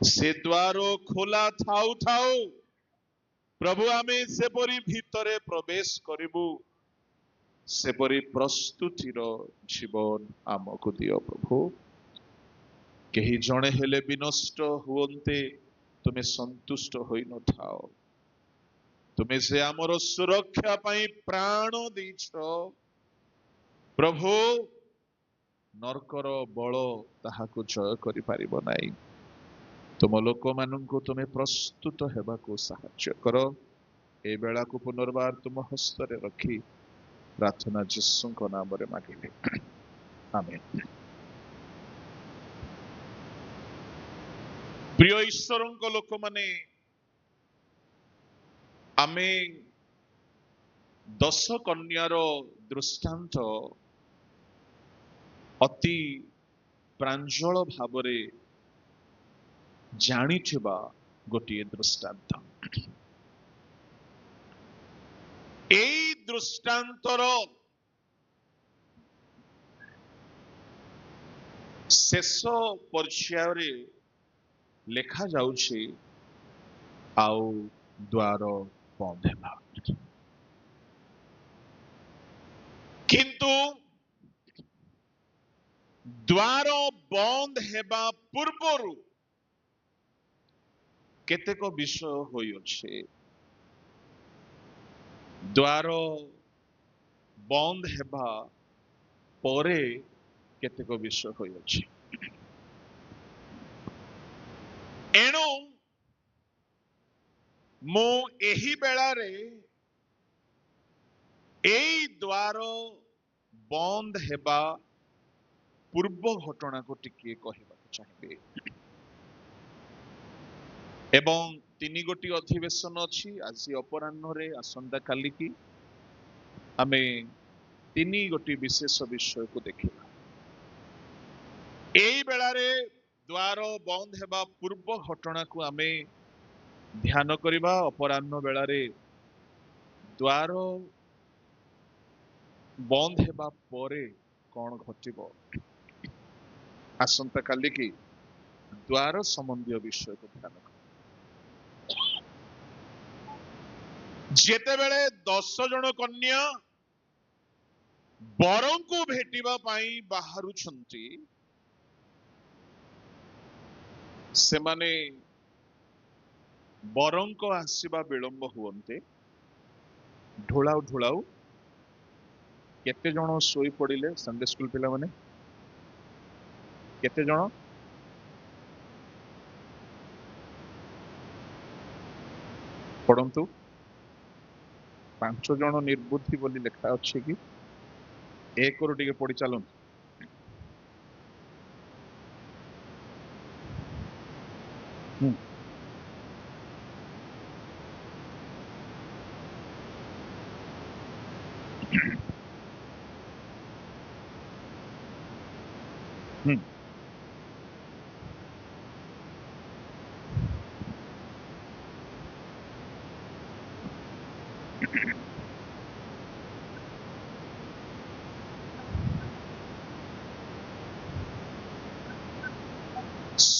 से द्वार खोला थाउ थाउ प्रभु आमे सेपरी भितरे प्रवेश करिबु सेपरी प्रस्तुतिर जीवन आमको दियो प्रभु केही जणे हेले विनष्ट हुवन्ते तुमे संतुष्ट होई न थाओ तुमे से आमर सुरक्षा पाई प्राण देछ प्रभु नरकर बल ताहाको जय करि पारिबो नाही तुम लोक मानू तुम्हें प्रस्तुत हेबा को साहाय्य कर ए बेला को पुनर्बार तुम हस्तरे रखी प्रार्थना जीसु को नाम रे मागिले आमेन। प्रिय ईश्वर को लोक माने आमे 10 कन्यार दृष्टांत अति प्रांजल भावरे जानिथिबा गोटे दृष्टांत एई दृष्टांतर शेष पर्याय लेखा जाउछि आउ द्वार बंद हेबा किंतु द्वार बंद हेबा पूर्वरु केतेक विषय होई अछि द्वार बंद हेबा परे केतेक विषय होई अछि एणु मो एही बेलारे एई द्वार बंद हेबा पूर्व घटना को टिके कहबा चाहिए एवं 3 गोटी अधिवेशन अच्छी आज अपराह्न रे आसंता काली की आमे 3 गोटी विशेष विषय को देखिबा एई बेलारे द्वार बंद हेबा पूर्व घटना को आमे ध्यान करिबा अपराह्न बेलारे द्वार बंद हेबा परे कौन घटिबो आसंता काली की द्वार संबंधी विषय को ध्यान कर जेते बेले 10 जन कन्या बरं को भेटिबा पाई बाहरु छंती से माने बरं को आसीबा विलंब हुवंते ढोलाउ ढोलाउ केते जन सोई पड़िले संडे स्कूल पिला माने केते जन पढ़ंतु 5 जन निर्बुद्धि बोली लेखा अच्छे कि एक रु टिके पढ़ी चलूँ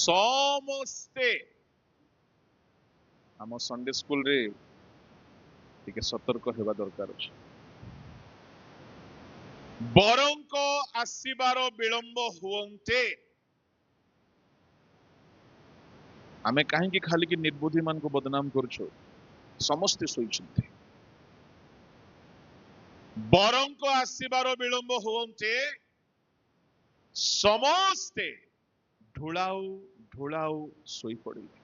समस्ते आम संडे स्कूल रे टिके सतर्क हेबा दरकार अछि बरं को आसीबार विलंब हुवंते आमे काहे कि खाली कि निर्बुद्धि मान को बदनाम करछो समस्ते सोइछन्ते बरं को आसीबार विलंब हुवंते समस्ते ढोलाउ ढोलाउ सोई पड़िले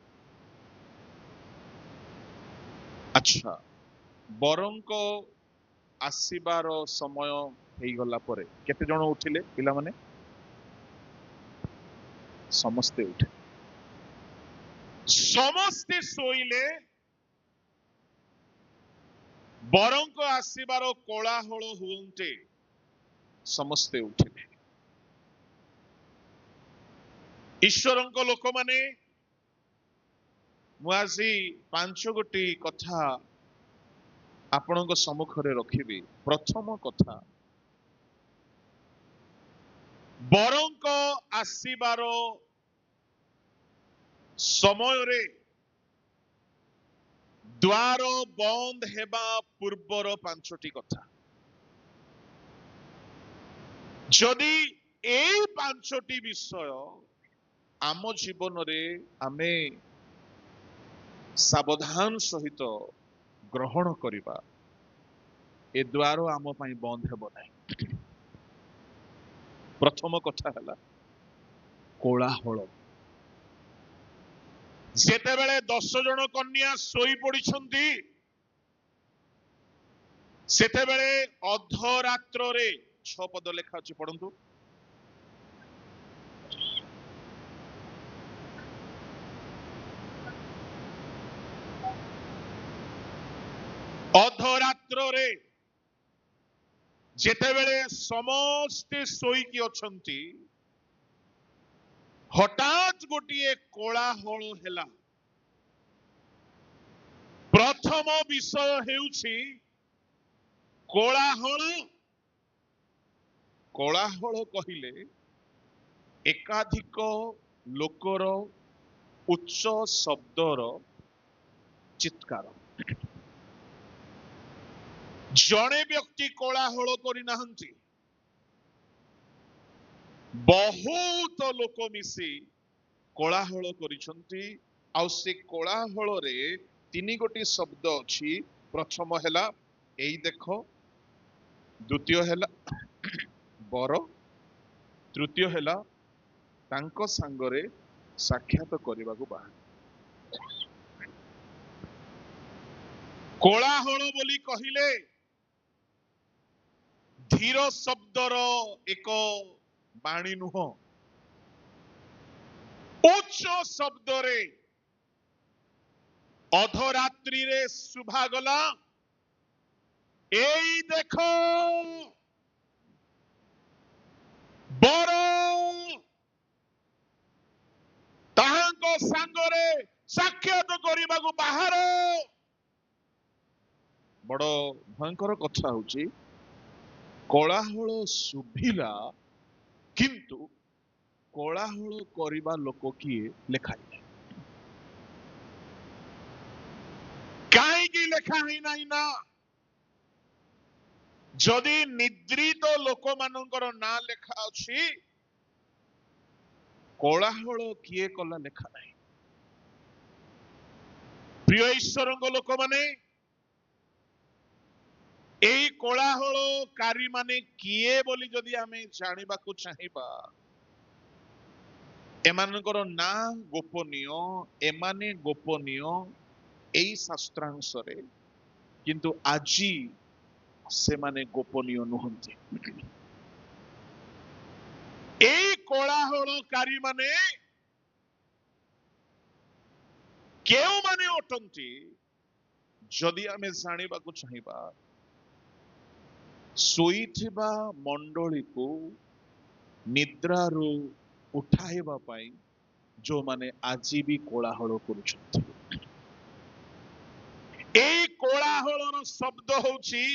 अच्छा बरं को आसीबार समय हेई गला परे केते जण उठिले पिला माने समस्ते उठे समस्ते सोइले बरं को आसीबार कोलाहल हुवंते समस्ते उठिले ईश्वरन को लोक माने मु आसी 5 गोटी कथा आपणक सम्मुखरे रखिबी प्रथम कथा बरं को आसीबार समय रे द्वार बंद हेबा पूर्वर पांचटी कथा जदि ए पांचटी विषय आम जीवन रे आमे सावधान सहित ग्रहण करिबा ए द्वार आम पई बंद हेबो नाही। प्रथम कथा हला कोलाहल। जेतेबेले 10 जन कन्या सोई पड़िछंती सेतेबेले अधरात्र रे 6 पद लेखा अछि पढंतु। अधरात्र रे जेतेबेले समस्ते सोईकी अछंती हठात गोटिए कोलाहल हेला। प्रथम विषय हेउछि कोलाहल। कोलाहल कहिले एकाधिक लोकर उच्च शब्दर चित्कार। जणे व्यक्ति कोलाहल करि नाहंती बहुत लोक मिसी कोलाहल करिसंती। आउ से कोलाहल रे तीन गोटी शब्द अछि। प्रथम हेला एई देखो, द्वितीय हेला बर, तृतीय हेला तांको सांगरे साक्षात करिबाकू बाहर। कोलाहल बोली कहिले धीर शब्दर एक बाणी नुह, उच्च शब्द रे अधरात्रि रे शुभागला एई देखो बर ताहांको सांगरे साक्षात करिबाकू बाहर। बड़ भयंकर कथा होची कोलाहल सुभिला किंतु कोलाहल करिबा लोक किए लेखाई काहेकि लेखा ही नाही ना जदि निद्रित लोक मानकर ना लेखा अछि कोलाहल किए कला लेखा नाही। प्रिय ईश्वरଙ୍କ लोक माने एई कोलाहल कारी माने किए बोली जदि आमे जानिबाकू चाहिबा एमानकर ना गोपनीय, एमाने गोपनीय एई शास्त्रांश रे, किंतु आजी से माने गोपनीय नुहंती। एई कोलाहल कारी माने केउ माने अटंती जदि आमे जानिबाकू चाहिबा सोईथिबा मंडली को निद्रारू उठाइबा पाई जो माने आजी भी कोलाहल करुछंती। एई कोलाहलर शब्द होउची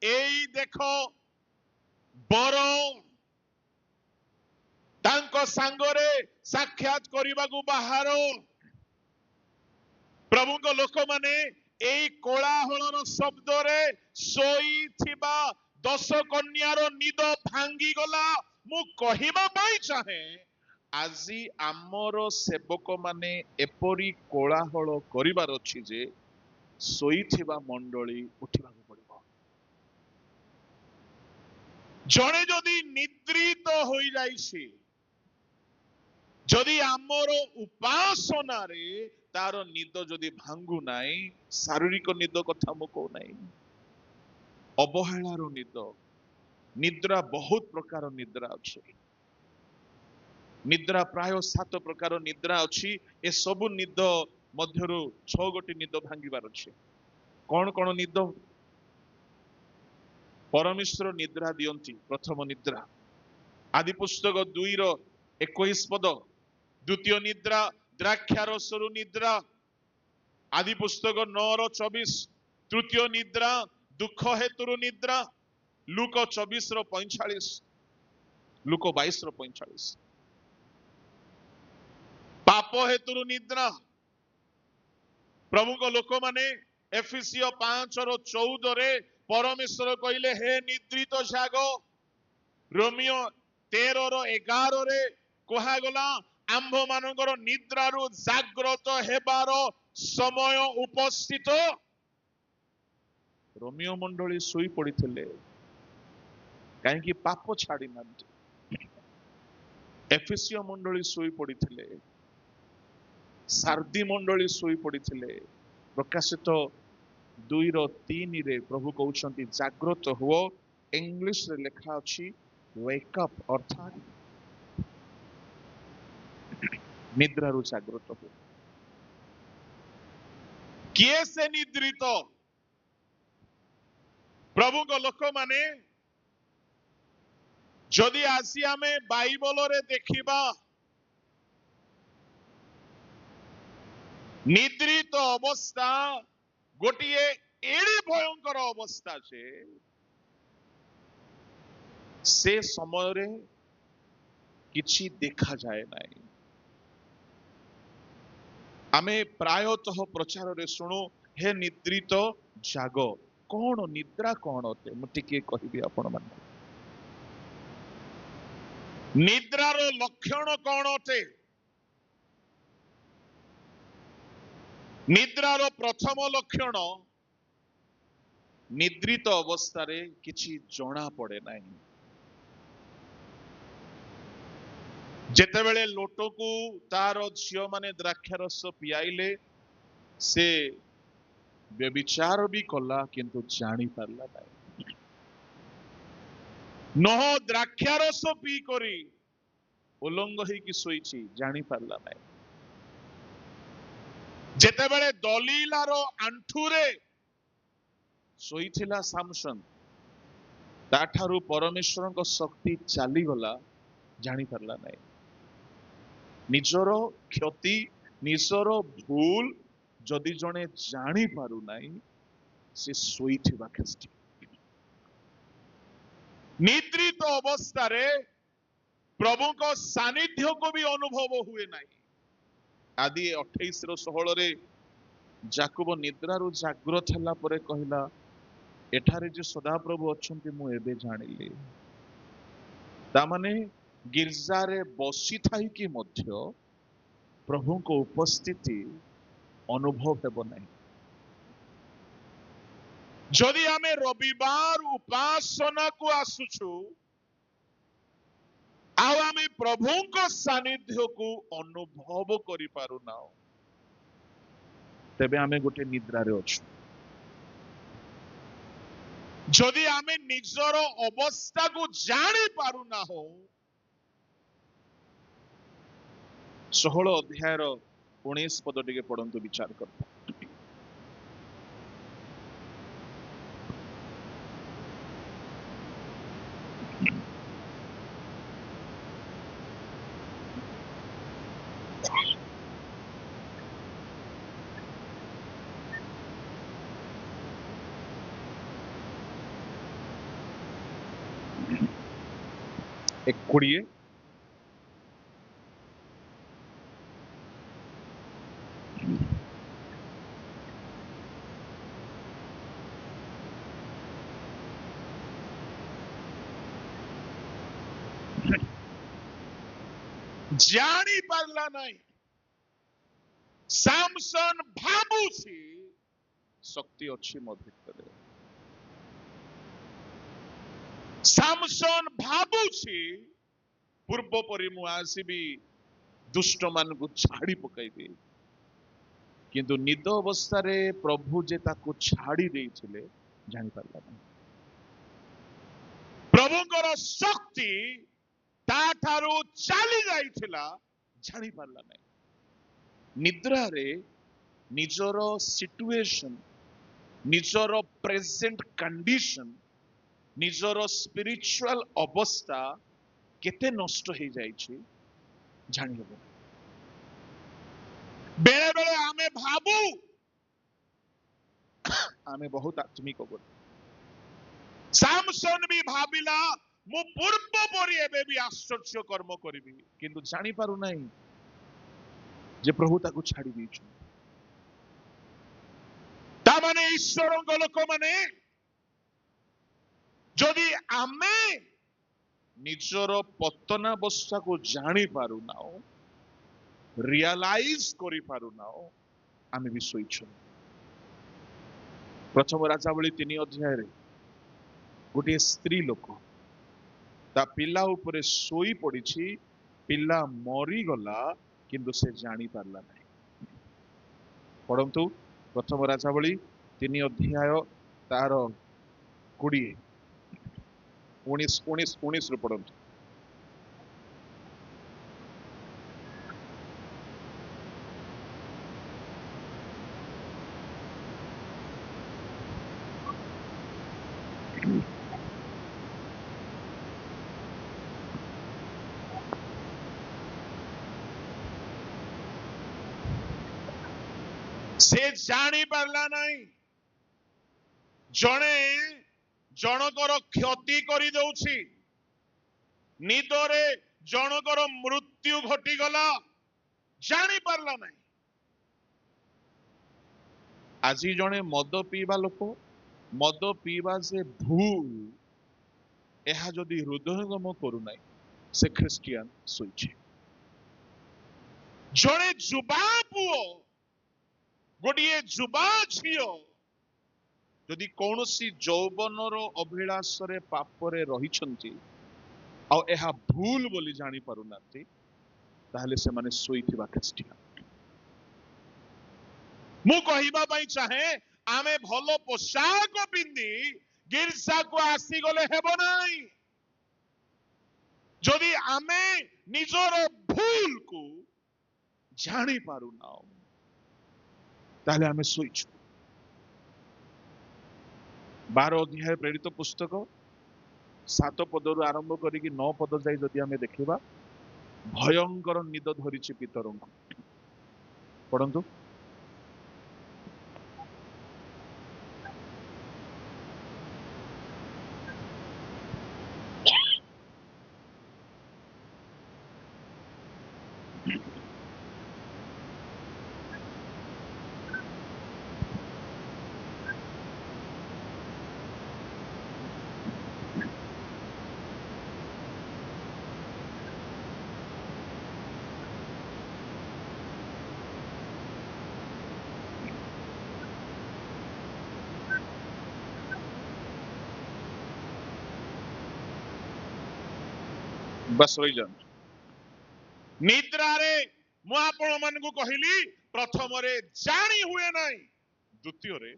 एई देखो बर तांको सांगरे साक्षात करिबाकू बाहर। प्रभुଙ୍କ लोक माने एई कोलाहलर शब्द रे सोईथिबा 10 कन्यार निद भांगी गला। मु कहिबा पाई चाहे आजी आमर सेवक माने एपरी कोलाहल करिबार अछि जे सोईथिबा मंडली उठिबाकू पड़िबो। जणे जदि निद्रित होई जाइछि जदि आमर उपासना रे तार निद जदि भांगु नाई, शारीरिक निद कथा मु कहू नाई, अवहेलार निद, निद्रा बहुत प्रकार निद्रा अछि। निद्रा प्राय 7 प्रकार निद्रा अछि। ए सबु निद मध्यरु 6 गोटी निद भांगिबार अछि। कौन कौन निद? परमेश्वर निद्रा दियंती। प्रथम निद्रा आदि पुस्तक 2 रो 21 पद। द्वितीय निद्रा द्राक्षारसरु निद्रा आदि पुस्तक 9 रो 24। तृतीय निद्रा दुख हेतुरु निद्रा लूक 24 रो 45, लूक 22 रो 45। पाप हेतु निद्रा प्रभु को लोक माने एफिसियो 5:14 परमेश्वर कहले हे निद्रित जाग रोमियो 13:11 कहगला आंभ मानकर निद्रारु जाग्रत हेबार समय उपस्थित रोमियो मंडली सोई पड़िथिले कहीं पाप छाड़ी ना एफिसियो मंडली सोई पड़िथिले सार्दी मंडली सोई पड़िथिले प्रकाशित 2:3 रे प्रभु कहउछंती जागृत हुओ इंग्लिश रे लिखा अछि वेक अप अर्थात निद्रारु जागृत हो किए से निद्रित प्रभु को लोक माने जदि आसी आमे बाइबल रे देखिबा निद्रित अवस्था गोटिए एड़े भयंकर अवस्था से समय रे किछि देखा जाए नहीं आमे प्रायतः प्रचार रे सुनो हे निद्रित जाग कौन निद्रा कौन होते मुझे कहबी आपण मान निद्रार लक्षण कौन होते निद्रार प्रथम लक्षण निद्रित अवस्था रे किछि जणा पड़े नहीं जेतेबेले लोटकू तार झियो माने द्राक्षारस पियाइले से व्यभिचार भी कला किंतु जानी पारला नहीं नह द्राक्षारस पी करी उलंग ही की सोईची जानी पारला नहीं जेतेबेले दलीलार आंठुरे सोईथिला सामसन ताठारु परमेश्वर को शक्ति चाली गला जानी पारला नहीं निजर क्षति निजर भूल जदि जने जानी पारु नहीं से सोईथिबा ख्रिस्टी निद्रित अवस्था रे प्रभु को सानिध्य को भी अनुभव हुए नहीं आदि 28:16 रे जाकुब निद्रारु जागृत हला परे कहला एठारे जे सदा प्रभु अछंती मु एबे जानिली ता माने गिरजा रे बसी थाई कि मध्य प्रभु को उपस्थिति अनुभव हेब नहीं जदि आमे रविवार उपासना को आसुछु आउ आमे प्रभु को सानिध्य को अनुभव करि पारु ना तेबे आमे गोटे निद्रा रे अछु जदि आमे निजर अवस्था को जानी पारु ना हो 16 अध्यायर 19 पद टिके पढ़ंतु विचार करता एक कोड़िए जानी पारला नहीं सामसन भाबुछि शक्ति अच्छी मो भितर सामसन भाबुछि पूर्व परि मु आसीबी दुष्ट मान को छाड़ी पकाइबी किंतु निद अवस्था रे प्रभु जे ताको छाड़ी देइथिले जानि पारला नहीं प्रभुଙ୍କର शक्ति ताठारो चाली जाइथिला जानि पारला नहीं निद्रा रे निजर सिचुएशन निजर प्रेजेंट कंडीशन निजर स्पिरिचुअल अवस्था केते नष्ट हो जाइछि जानि हबो बेले बेले आमे भाबू आमे बहुत आत्मिक हो सामसन भी भाबिला मु पूर्व परि एबे भी आश्चर्य कर्म करिबी किंतु जानि पारु नहीं जे प्रभु ताको छाड़ी देइछु ता माने ईश्वरଙ୍କ लोक माने जदि आमे निजर पतनावस्था को जानी पारु नाओ रियलाइज करि पारु नाओ आमे भी सोइछु प्रथम राजावली 3 अध्याय रे गोटे स्त्री लोक ता पिला उपरे सोई पड़िछि पिला मरी गला किंतु से जानी पारला नहीं पढ़ंतु प्रथम राजावली 3 अध्याय तार 20 19 ରୁ पढ़ंतु से जानी पारला नहीं जणे जनकर क्षति करी दउछि निदरे जनकर मृत्यु घटी गला जानी पारला नहीं आज जणे मद पीवा लोक मद पीवा से भूल यह जदि हृदयगम करू नहीं से ख्रिस्टियन सोइछे जणे जुबा पुओ गोटे जुबा झियो जदि कौनसी यौवनर अभिलाष रे पाप रे रहिछंती आ एहा भूल बोली जानी पारुनांती ताहले से माने सोईथिबा ख्रिस्टियन मु कहिबा पई चाहे आमे भलो पोशाक पिंदी गिरजा को आसी गले हेबो नाही जदि आमे निजर भूल को जानी पारुना ताहले आमे सोईछु 12 अध्याय प्रेरित पुस्तक 7 पदरु आरंभ करिकी 9 पद जाई जदि आमे देखिबा भयंकर निद धरिछि पितरंकु पढंतु बस रही जान निद्रा रे मु आपण मन को कहिली प्रथम रे जानी हुए नाही द्वितीय रे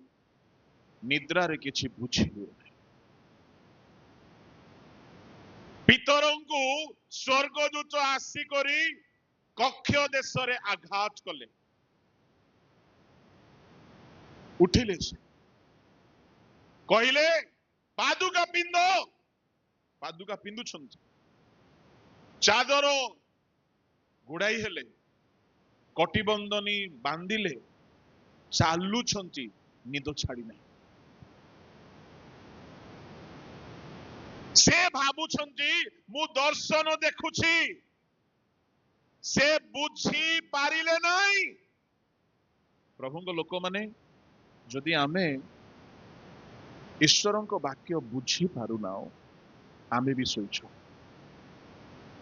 निद्रा रे किछि बुझी हुए नाही पितरंकु स्वर्गदूत आसी करी कक्ष देश रे आघात कले उठिले से कहिले पादुका पिंदु छंती चादर गुड़ाई हेले कटिबंधनी बांधिले चालू छंती निद छाड़ी नहीं से भाबु छंती मु दर्शन देखुछि से बुझी पारिले नहीं प्रभुଙ୍କ लोक माने जदि आमे ईश्वरଙ୍କ वाक्य बुझी पारुना आमे भी सोइछु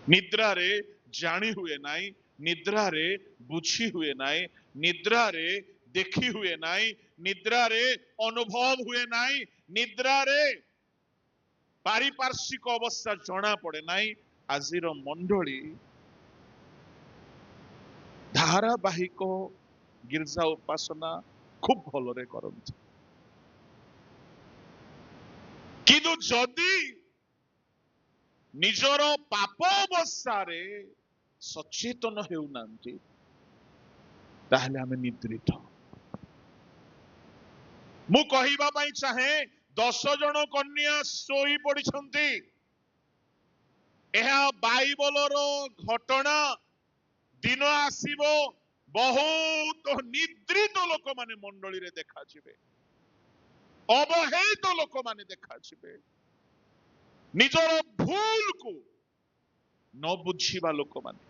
निद्रा रे जानी हुए नाई निद्रा रे बुझी हुए नाई निद्रा रे देखी हुए नाई निद्रा रे अनुभव हुए नाई निद्रा रे पारिपार्श्विक अवस्था जना पड़े नाई आजिर मंडली धारावाहिक गिरजा उपासना खूब भलरे करନ୍ତି किंतु जदि निजर पाप अवस्थारे सचेतन हेउनांती ताहले आमे निद्रित मु कहिबा पई चाहे 10 जन कन्या सोई पड़िछंती एहा बाइबलर घटना दिन आसीबो बहुत निद्रित लोक माने मंडली रे देखा जिवे अवहेलित लोक माने देखा जिवे निजर भूल को न बुझीबा लोक माने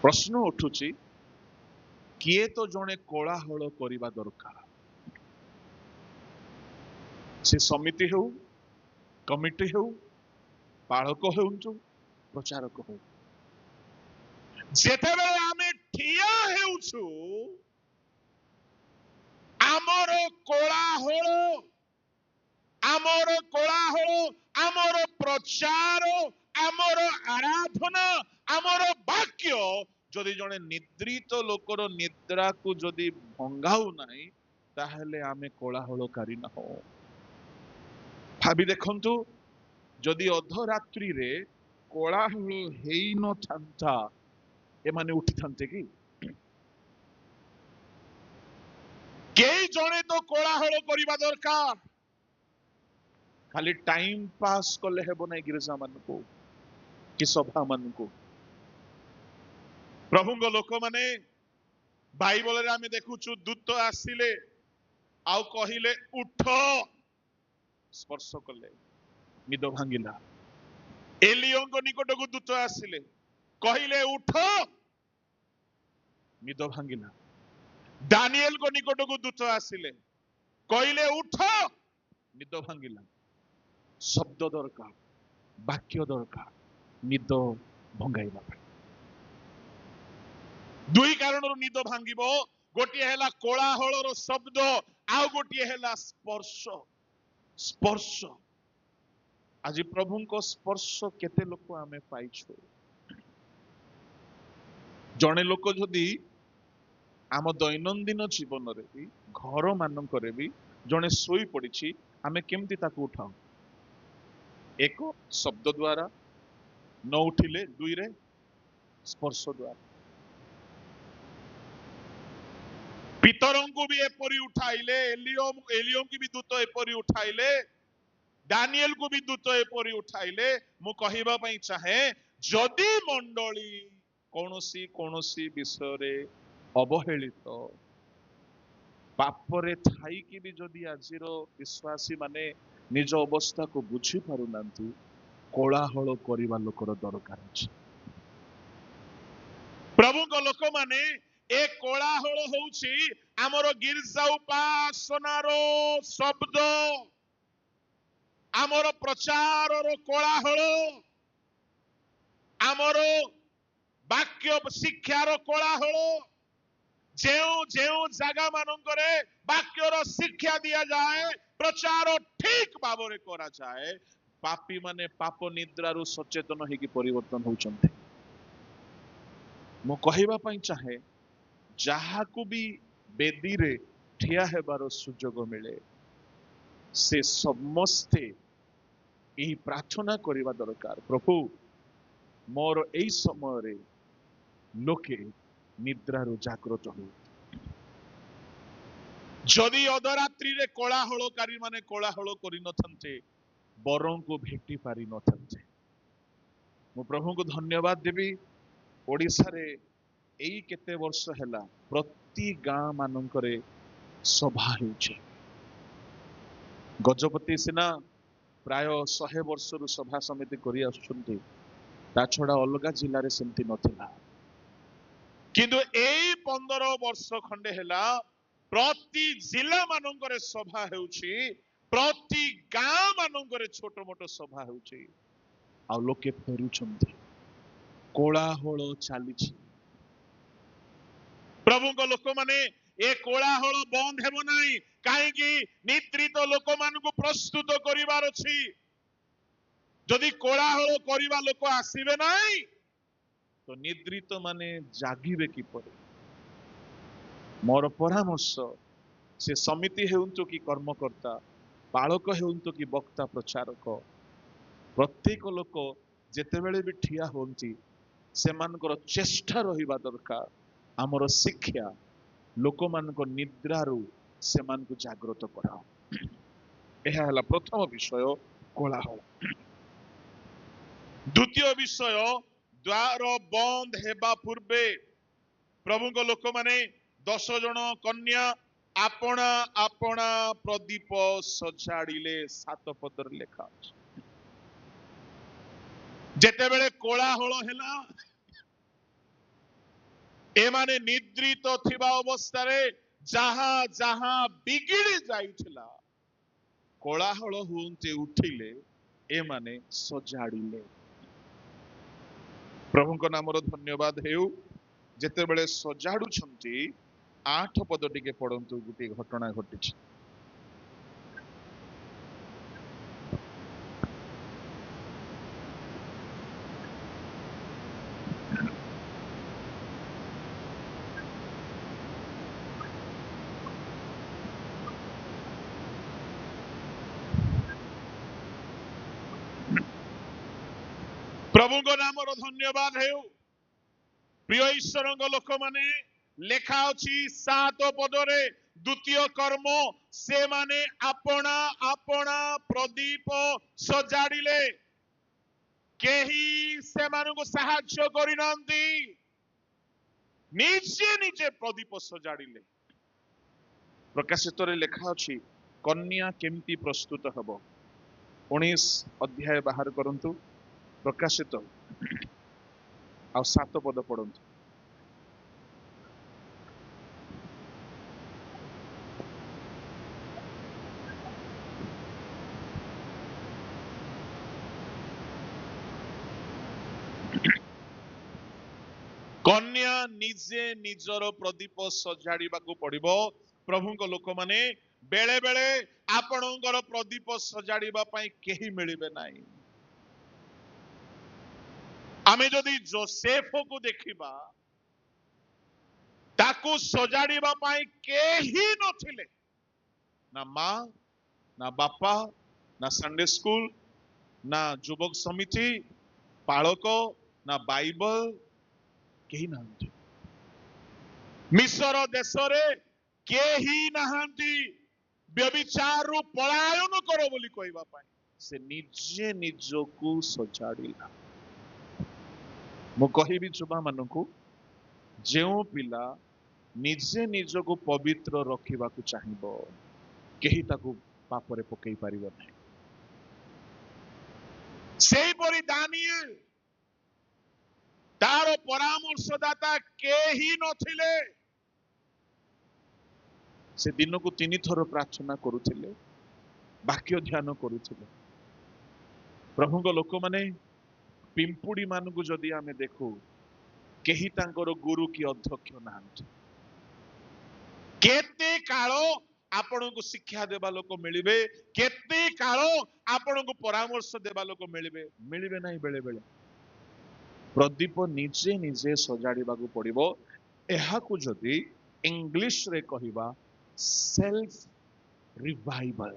प्रश्न उठुची किए तो जने कोलाहल करबा दरकार से समिति हो कमिटी हो पालक हो प्रचारक हो जेतेबेले आमे ठिया हेउछु आमर कोलाहल आमर प्रचार आमर आराधना आमर वाक्य जदि जने निद्रित लोकर निद्रा को जदि भंगाऊ नाही ताहले आमे कोलाहलकारी न हो भाबी देखंतु जदि अधरात्रि रे कोलाहल हेई न थांता एमाने उठी थांते कि केई जने तो कोलाहल करिबा दरकार खाली टाइम पास कले हेबो नै गिरजा मानको कि सभा मानको प्रभुଙ୍କ लोक माने बाइबल रे आमे देखुछु दूत आसिले आउ कहिले उठ स्पर्श कले निद भांगिला एलियोंको निकटको दूत आसिले कहिले उठ निद भांगिला दानिएल को निकटको दूत आसिले कहिले उठ निद भांगिला शब्द दरकार वाक्य दरकार निद भंगाइबा दुई कारण निद भांगिबो गोटे हेला कोलाहल रो शब्द आउ गोटे हेला स्पर्श स्पर्श आज प्रभुଙ୍କ स्पर्श केते लोक आमे पाइछु जने लोक जदि आम दैनंदिन जीवन रे भी घर मानक रे भी जने सोई पड़िछि आमे केमती ताकू उठाऊ एक शब्द द्वारा न उठिले दुई रे स्पर्श द्वारा पितरों को भी एपरी उठाइले एलियों की भी दूत एपरी उठाइले दानिएल को भी दूत एपरी उठाइले मु कहिबा पई चाहे जदि मंडली कोनोसी कोनोसी विषय रे अवहेलित पापरे थाई की भी जदि आजिर विश्वासी माने निज अवस्था को बुझी पारु नांती कोलाहल करिबा लोकर दरकार अछि प्रभु को लोक माने ए कोलाहल होउछि हमर गिरजा उपासनारो शब्द आमर प्रचार कोलाहल आमर वाक्य शिक्षार कोलाहल जेउ जेउ जागा मानकरे वाक्यर शिक्षा दिया जाए प्रचार ठीक भावरे करा जाए पापी माने पाप निद्रारु सचेतन हेकी परिवर्तन होउचंते मु कहिबा पई चाहे जहाकू भी बेदी रे ठिया हेबार सुजोग मिले से समस्ते यही प्रार्थना करिबा दरकार प्रभु मोर एई समय रे लोके निद्रारु जागृत हो जदि अधरात्रि रे कोलाहलकारी माने कोलाहल करि नथन्ते बरं को भेटी पारि नथन्ते मु प्रभु को धन्यवाद देबी ओडिसा रे एई केते वर्ष हैला प्रति गां मानकरे सभा हेउछे गजपति सिना प्राय 100 वर्षरु सभा समिति करि आछुंती ता छडा अलगा जिल्ला रे सेमति नथिला किंतु एई 15 वर्ष खंडे हैला प्रति जिल्ला मानकरे सभा हेउछि प्रति गां मानकरे छोट मोट सभा हेउछि आ लोके फेरुछंती कोलाहल चालिछि प्रभु को लोक माने ए कोलाहल बंद हेबो नाही काहेकि निद्रित लोक मानकु प्रस्तुत करिवार अछि जदि कोलाहल करिवा लोक आसीबे नाही तो निद्रित माने जागिबे कि परे मोर परामर्श से समिति हेउंतो कि कर्मकर्ता बालक हेउंतो कि वक्ता प्रचारक प्रत्येक लोक जेतेबेले भी ठिया होंती सेमानकर चेष्टा रहिबा दरकार आमर शिक्षा लोक मानक निद्रारु सेमान को जागृत कराओ यह है प्रथम विषय कोलाहल द्वितीय विषय द्वार बंद हेबा पूर्वे प्रभु को लोक माने 10 जन कन्या आपना आपना प्रदीप सजाड़िले 7 पदर लेखा जेते बेले कोलाहल हेला एमाने निद्रित थिबा अवस्थारे जहां जहां बिगिड़ी जाइथिला कोलाहल हुंते उठिले एमाने सजाड़िले। प्रभुଙ୍କ नामर धन्यवाद हेउ। जेतेबेले सजाड़ुछंती 8 पद टिके पढ़ंतु गोटे घटना घटिछि। प्रभुଙ୍କ नामर धन्यवाद हेउ। प्रिय ईश्वरଙ୍କ लोक माने लेखा अछि 7 पदरे द्वितीय कर्म से माने अपना अपना प्रदीप सजाड़िले केही से मानको साहाय्य करिनांती निजे निजे प्रदीप सजाड़िले। प्रकाशित रे लेखा अछि कन्या केमती प्रस्तुत हबो 19 अध्याय बाहर करंतु प्रकाशित आ 7 पद पढ़ंतु। कन्या निजे निजर प्रदीप सजाड़िबाकू पड़िबो। प्रभुଙ୍କ लोक माने बेले बेले आपणकर प्रदीप सजाड़िबा पई केही मिलिबे नाही। आमे जदि जोसेफ को देखिबा ताकू सजाड़िबा पई केही नथिले, ना मां ना बापा ना संडे स्कूल ना युवक समिति पालक ना बाइबल केही नांती। मिस्र देश रे केही नांती व्यभिचार पलायन कर बोली कहबा पई से निजे निजको सजाड़िला। मु कहिबी जुबा मानकू जेउ पिला निजे निजको पवित्र रखिबाकू चाहिबो केही ताकू पापरे पकई पारिबो नाही। सेही परि दानिएल तार परामर्शदाता केही नथिले से दिन को 3 थर प्रार्थना करुथिले वाक्य ध्यान करुथिले। प्रभुଙ୍କ लोक माने पिंपुड़ी मानकू जदि आमे देखू केही तांकर गुरु की अध्यक्ष नांती। केते कालो आपण को शिक्षा देबा लोक मिलिबे, केते कालो आपण को परामर्श देबा लोक मिलिबे मिलिबे नाही। बेले बेले प्रदीप निजे निजे सजाड़िबाकू पड़िबो। एहाकू जदि इंग्लिश रे कहिबा सेल्फ रिवाइवल,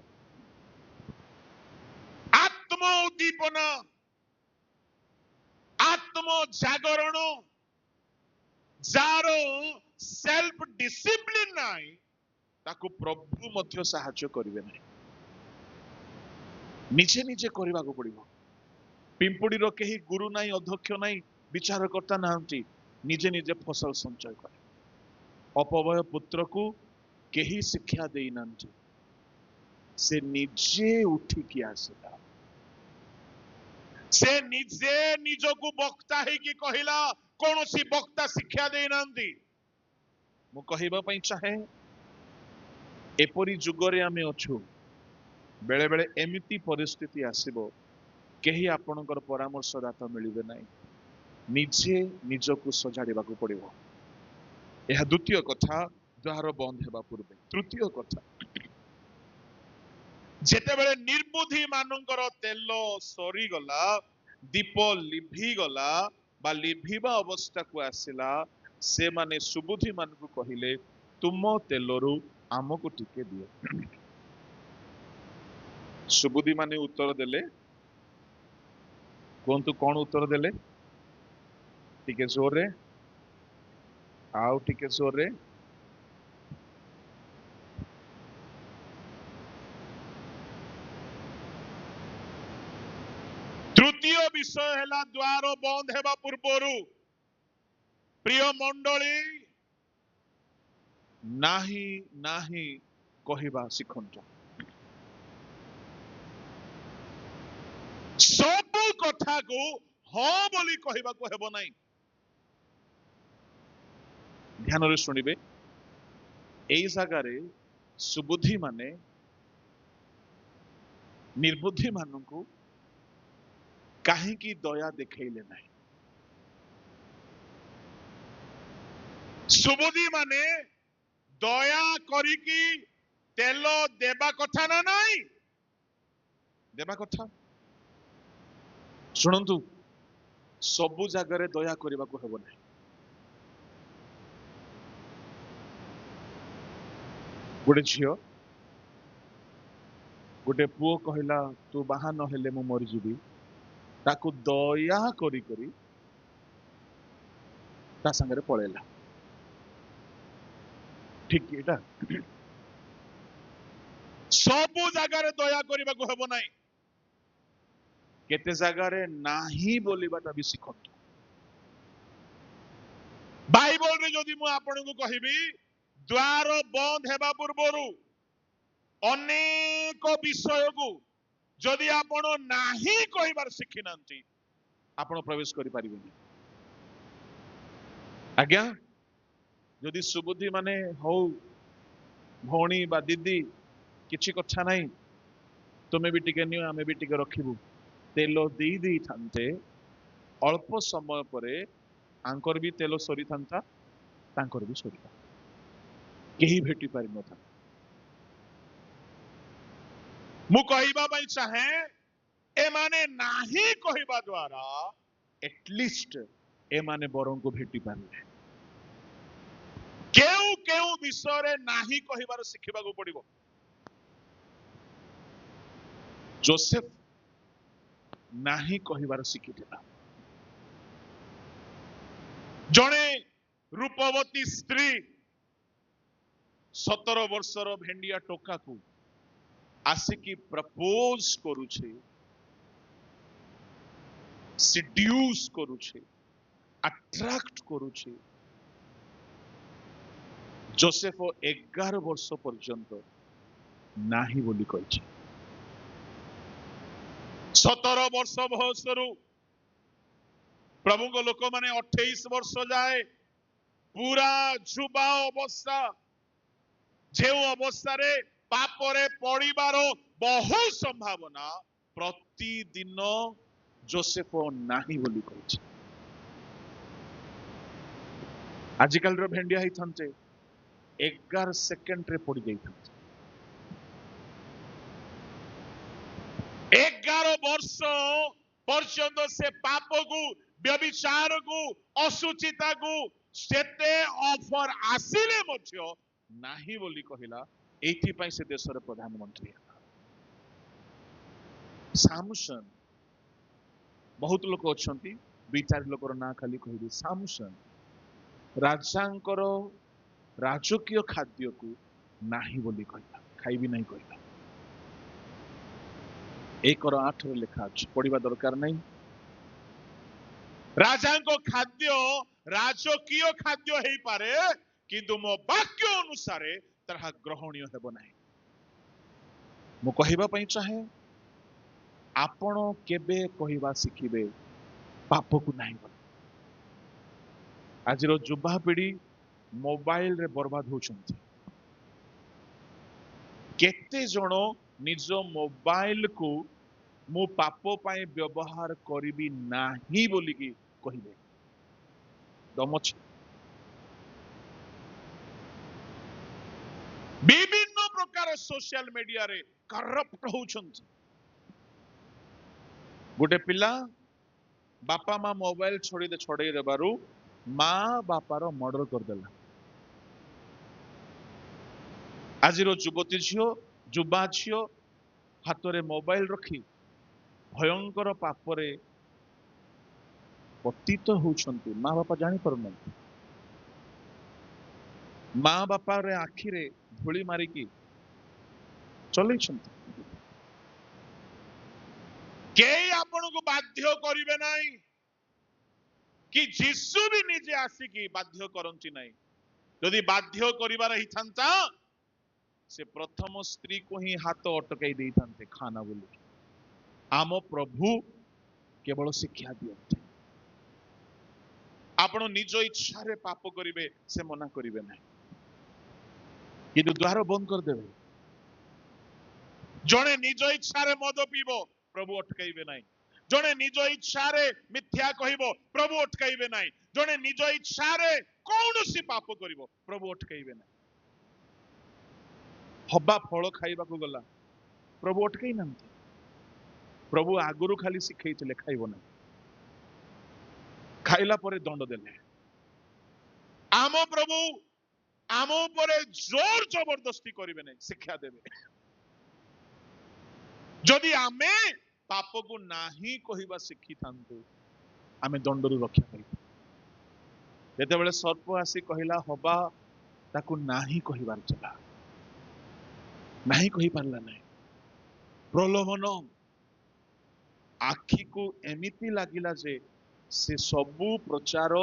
आत्म उद्दीपना आत्म जागरण जार सेल्फ डिसिप्लिन नाही ताकू प्रभु मध्य साहाय्य करिवे नाही। निजे निजे करबाकू पड़िबो। पिंपुड़ी रो केही गुरु नाही अध्यक्ष नाही विचारकर्ता नांती निजे निजे फसल संचय करे। अपवय पुत्र को केही शिक्षा देई नांती से निजे उठी की आसिला। से निजे निजको वक्ता है कि कहिला कौनसी वक्ता शिक्षा दे नांती। मु कहिबा पई चाहे एपरी जुगरे आमे अछु बेले बेले एमिति परिस्थिति आसीबो केही आपणकर परामर्शदाता मिलिबे नाही। निजे निजको सजाड़िबाकू पड़िबो। यह द्वितीय कथा द्वार बंद हेबा पूर्वे। तृतीय कथा जेतेबेले निर्बुद्धि मानकर तेल सरी गला दीप लिभि गला बा लिभिबा अवस्था को आसिला से माने सुबुद्धि मान को कहिले तुम तेलरु आमको टिके दियो। सुबुद्धि माने उत्तर देले कोंतु कौन उत्तर देले टिके जोर रे आउ टिके जोर रे तृतीय विषय है द्वार बंद हेबा पूर्वरु प्रिय मंडली नाही नाही कहिबा शिखंत। सब कथा को हाँ बोली कहबा को हेबो नाही। ध्यान रे शुणिबे एई जागारे सुबुद्धि माने निर्बुद्धि मानकु काहेकि दया देखैले नाही। सुबुद्धि माने दया करिकी तेल देबा कथा ना नाही देबा कथा। शुणंतु सबु जागारे दया करबा को हेबो नाही। गोटे झियो गोटे पुओ कहला तू बाहा न हेले मु मरि जिबी ताकू दया करी करी ता संगे पळेला। ठीक एटा सबु जागारे दया करबा को हेबो नाही। केते जागारे नाही बोलिबाटा भी शिखंतु। बाइबल रे जदि मु आपन को कहिबी द्वार बंद हेबा पूर्वरु अनेक विषय को जदि आपण नाही कहिबार शिखि नांती आपण प्रवेश करि परिबेनी। आज्ञा जदि सुबुद्धि माने हो भौणी बा दीदी किछि कथा नाही तुमे भी टिके नियो आमे भी टिके रखिबु तेल देई देई थांते अल्प समय परे आंकर भी तेल सरी थांता तांकर भी सरी था केही भेटी पारि न था। मु कहिबा पई चाहे ए माने नाही कहिबा द्वारा एटलिस्ट ए माने बरं को भेटी पारिले। केउ केउ विषय रे नाही कहिबार शिखिबा को पड़िबो। जोसेफ नाही कहिबार शिखिथिला। जणे रूपवती स्त्री 17 वर्षर भेंडिया टोका को आसिकी प्रपोज करुछे सिड्यूस करुछे अट्रैक्ट करुछे। जोसेफ 11 वर्ष पर्यंत नाही बोली कहिछे। 17 वर्ष बयसरु प्रभु को लोक माने 28 वर्ष जाए पूरा जुबा अवस्था जे अवस्था रे पापरे पड़िबार बहु संभावना प्रतिदिन जोसेफ नाही बोली कहिछे। आजिकल रो भेंडिया ही थंते 11 सेकेंड रे पड़ी जाई थंते। 11 वर्ष पर्यंत से पाप को व्यभिचार को असुचिता को सेते ऑफर आसिले मध्य नाही बोली कहिला। एथि पई से देशर प्रधानमंत्री सामसन बहुत लोक अछंती दुई चार लोकर ना खाली कहिबी सामसन राजांकर राजकीय खाद्य को नाही बोली कहिला खाइबी नहीं कहिला। 1:8 रे लिखा अछि पढ़िबा दरकार नहीं। राजांको खाद्य राजकीय खाद्य हेई पारे किंतु मो वाक्य अनुसार तरह ग्रहणीय हेबो नाही। मु कहिबा पई चाहे आपण केबे कहिबा शिखिबे पाप को नाही बोली। आज रो युवा पीढ़ी मोबाइल रे बर्बाद होचंती। केते जण निज मोबाइल को मु पाप पाए व्यवहार करिबी नाही बोली की कहिबे दम अछि। विभिन्न प्रकार सोशल मीडिया रे करप्ट होचंती। गोटे पिला बापा माँ मोबाइल छोड़े देबारु माँ बापार मर्डर कर देला। आज युवती झियो युवा झियो हाथ रे मोबाइल रखी भयंकर पापरे पतित होउछंती। माँ बापा जानी पारुना माँ बापा रे आखि रे धूली मारिकी चलैछंती। केई आपण को बाध्य करिवे नाही कि जीसु भी निजे आसिकी बाध्य करंती नाही। यदि बाध्य करिवार ही थांता से प्रथम स्त्री को ही हाथ अटकाई देई थांते खाना बोली। आम प्रभु केवल शिक्षा दियंते। आपण निज इच्छा पाप करेंगे से मना करेंगे ना कि द्वार बंद करदेवे जड़े निज इच्छा मद पीब प्रभु अटकाइबे ना जड़े निज इच्छा मिथ्या कहब प्रभु अटकाइबे ना जड़े निज इच्छा कौन सी पाप कर प्रभु अटकाइबे ना हवा फल खाइबा को गला प्रभु अटकई ना प्रभु आगुरु खाली शिखई खाइब ना खाइला परे दंड देले आम प्रभु आम उपरे जोर जबरदस्ती करेंगे नहीं शिक्षा देवे जदि आमे पाप को नाही कहवा शिखी था आमे दंडरू रक्षा पाई जेते सर्प आसी कहला हवा ताकू नाही कहबार चला नाही कहि पारला नहीं प्रलोभन आखि को एमिति लागिला जे से सबू प्रचार